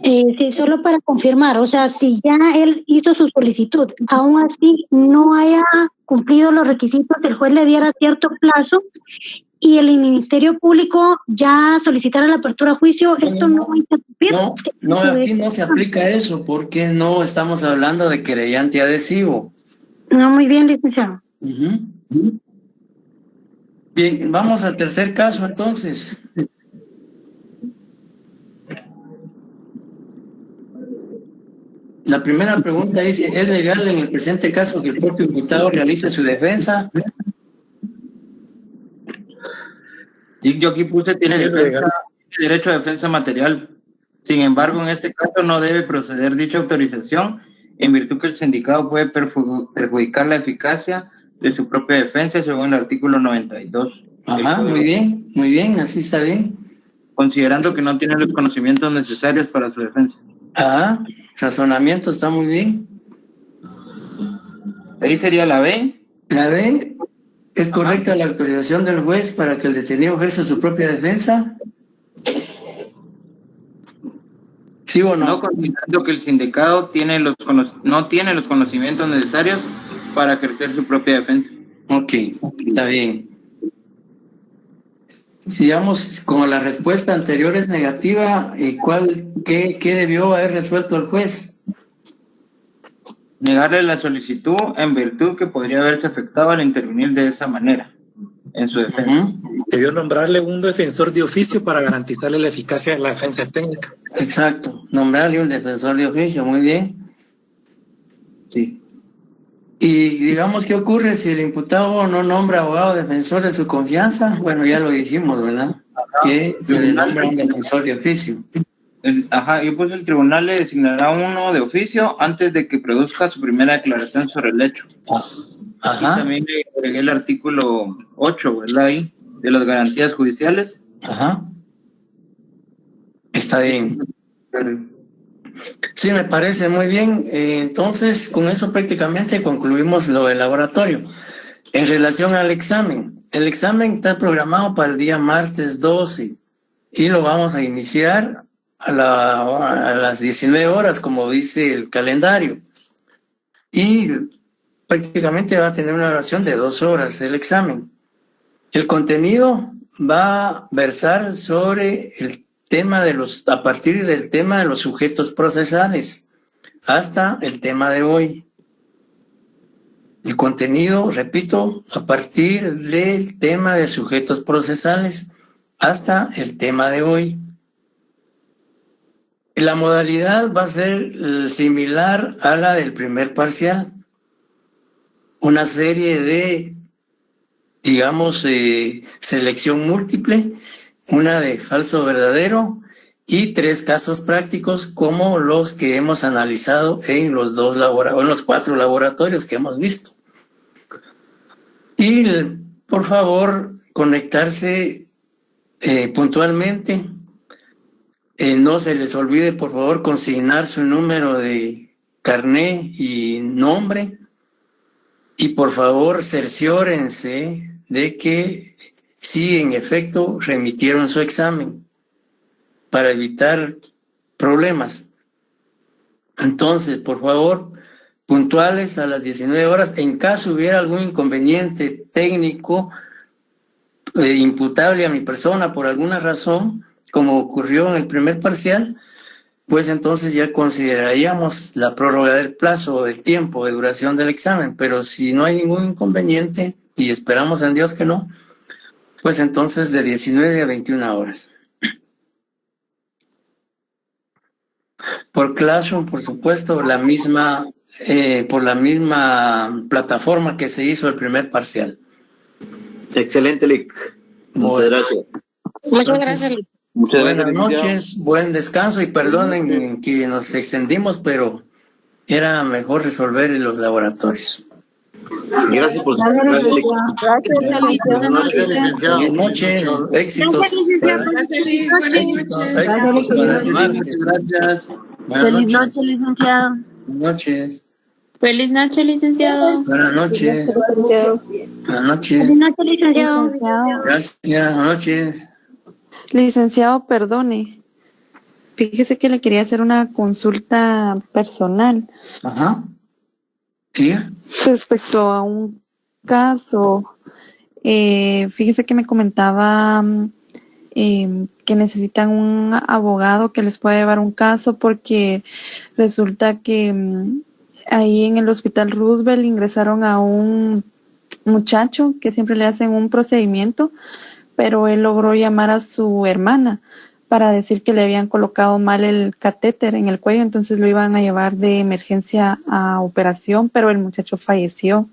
S3: Sí, solo para confirmar, o sea, si ya él hizo su solicitud, aún así no haya cumplido los requisitos, el juez le diera cierto plazo y el Ministerio Público ya solicitara la apertura a juicio, esto no va a interrumpir.
S1: No, aquí no se aplica eso, porque no estamos hablando de querellante adhesivo.
S3: No, muy bien, licenciado.
S1: Bien, vamos al tercer caso entonces. La primera pregunta dice, ¿es legal en el presente caso que el propio imputado realice su defensa?
S8: Y yo aquí puse, tiene derecho a defensa material. Sin embargo, en este caso no debe proceder dicha autorización, en virtud que el sindicado puede perjudicar la eficacia de su propia defensa, según el artículo 92.
S1: Ajá, muy bien, así está bien.
S8: Considerando que no tiene los conocimientos necesarios para su defensa.
S1: Razonamiento está muy bien.
S8: Ahí sería la B.
S1: La B, ¿es correcta la autorización del juez para que el detenido ejerza su propia defensa? ¿Sí o no?
S8: No, considerando que el sindicado no tiene los conocimientos necesarios para ejercer su propia defensa.
S1: Ok, está bien. Sigamos con la respuesta anterior es negativa. ¿Qué debió haber resuelto el juez?
S8: Negarle la solicitud en virtud que podría haberse afectado al intervenir de esa manera en su defensa.
S2: Debió nombrarle un defensor de oficio para garantizarle la eficacia de la defensa técnica.
S1: Exacto, nombrarle un defensor de oficio, muy bien.
S8: Sí.
S1: Y digamos, ¿qué ocurre si el imputado no nombra abogado defensor de su confianza? Bueno, ya lo dijimos, ¿verdad? Que se le nombra un defensor de oficio.
S8: Yo puse el tribunal le designará uno de oficio antes de que produzca su primera declaración sobre el hecho. Y también le agregué el artículo 8, ¿verdad? Ahí, de las garantías judiciales.
S1: Está bien. Sí, me parece muy bien. Entonces, con eso prácticamente concluimos lo del laboratorio. En relación al examen, el examen está programado para el día martes 12 y lo vamos a iniciar a las 19 horas, como dice el calendario. Y prácticamente va a tener una duración de 2 horas el examen. El contenido va a versar sobre el tema a partir del tema de los sujetos procesales hasta el tema de hoy. El contenido, repito, a partir del tema de sujetos procesales hasta el tema de hoy. La modalidad va a ser similar a la del primer parcial. Una serie de, digamos, selección múltiple, una de falso verdadero y 3 casos prácticos como los que hemos analizado en los 4 laboratorios que hemos visto. Y por favor, conectarse puntualmente. No se les olvide, por favor, consignar su número de carné y nombre. Y por favor, cerciórense de que sí, en efecto, remitieron su examen para evitar problemas. Entonces, por favor, puntuales a las 19 horas. En caso hubiera algún inconveniente técnico imputable a mi persona por alguna razón, como ocurrió en el primer parcial, pues entonces ya consideraríamos la prórroga del plazo o del tiempo de duración del examen. Pero si no hay ningún inconveniente, y esperamos en Dios que no, pues entonces de 19 a 21 horas. Por Classroom, por supuesto, por la misma plataforma que se hizo el primer parcial.
S10: Excelente, Lic. Muchas gracias.
S9: Muchas gracias, Lic.
S1: Buenas noches, buen descanso y perdonen que nos extendimos, pero era mejor resolver en los laboratorios.
S10: Gracias por su
S1: Buenas noches, éxitos.
S9: Gracias. Feliz noche, licenciado.
S1: Buenas noches.
S9: Feliz noche, licenciado.
S1: Buenas noches. Buenas noches.
S3: Buenas noches, licenciado.
S1: Gracias, buenas noches.
S12: Licenciado, perdone. Fíjese que le quería hacer una consulta personal.
S1: ¿Sí?
S12: Respecto a un caso. Fíjese que me comentaba que necesitan un abogado que les pueda llevar un caso porque resulta que ahí en el Hospital Roosevelt ingresaron a un muchacho que siempre le hacen un procedimiento, pero él logró llamar a su hermana para decir que le habían colocado mal el catéter en el cuello, entonces lo iban a llevar de emergencia a operación, pero el muchacho falleció.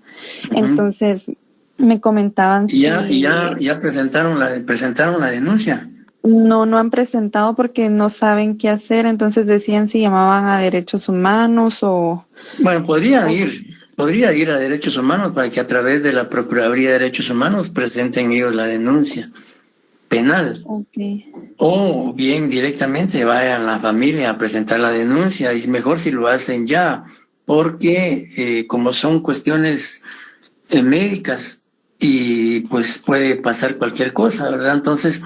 S12: Entonces me comentaban
S1: ya presentaron la denuncia.
S12: No han presentado porque no saben qué hacer, entonces decían si llamaban a Derechos Humanos o...
S1: Bueno, podría ir a Derechos Humanos para que a través de la Procuraduría de Derechos Humanos presenten ellos la denuncia penal. O bien directamente vayan a la familia a presentar la denuncia. Y mejor si lo hacen ya porque como son cuestiones médicas y pues puede pasar cualquier cosa, ¿verdad? Entonces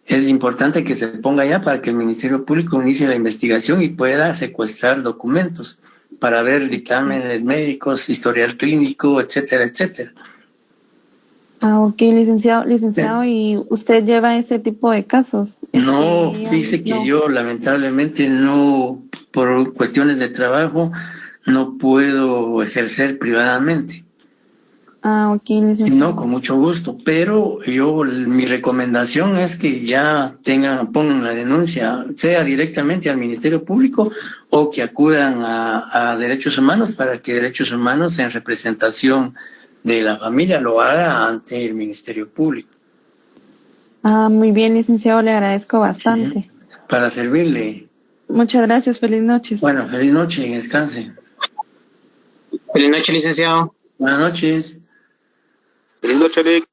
S1: es importante que se ponga ya para que el Ministerio Público inicie la investigación y pueda secuestrar documentos para ver dictámenes médicos, historial clínico, etcétera, etcétera.
S12: Ah, ok, licenciado, ¿y usted lleva ese tipo de casos?
S1: No, dice que yo lamentablemente no, por cuestiones de trabajo, no puedo ejercer privadamente.
S12: Ah, ok, licenciado.
S1: No, con mucho gusto, pero mi recomendación es que ya pongan la denuncia, sea directamente al Ministerio Público o que acudan a Derechos Humanos para que Derechos Humanos en representación de la familia lo haga ante el Ministerio Público.
S12: Ah, muy bien, licenciado, le agradezco bastante.
S1: Para servirle.
S12: Muchas gracias, feliz noche.
S1: Bueno, feliz noche y descanse.
S13: Feliz noche, licenciado.
S1: Buenas noches.
S13: Feliz noche, Rick.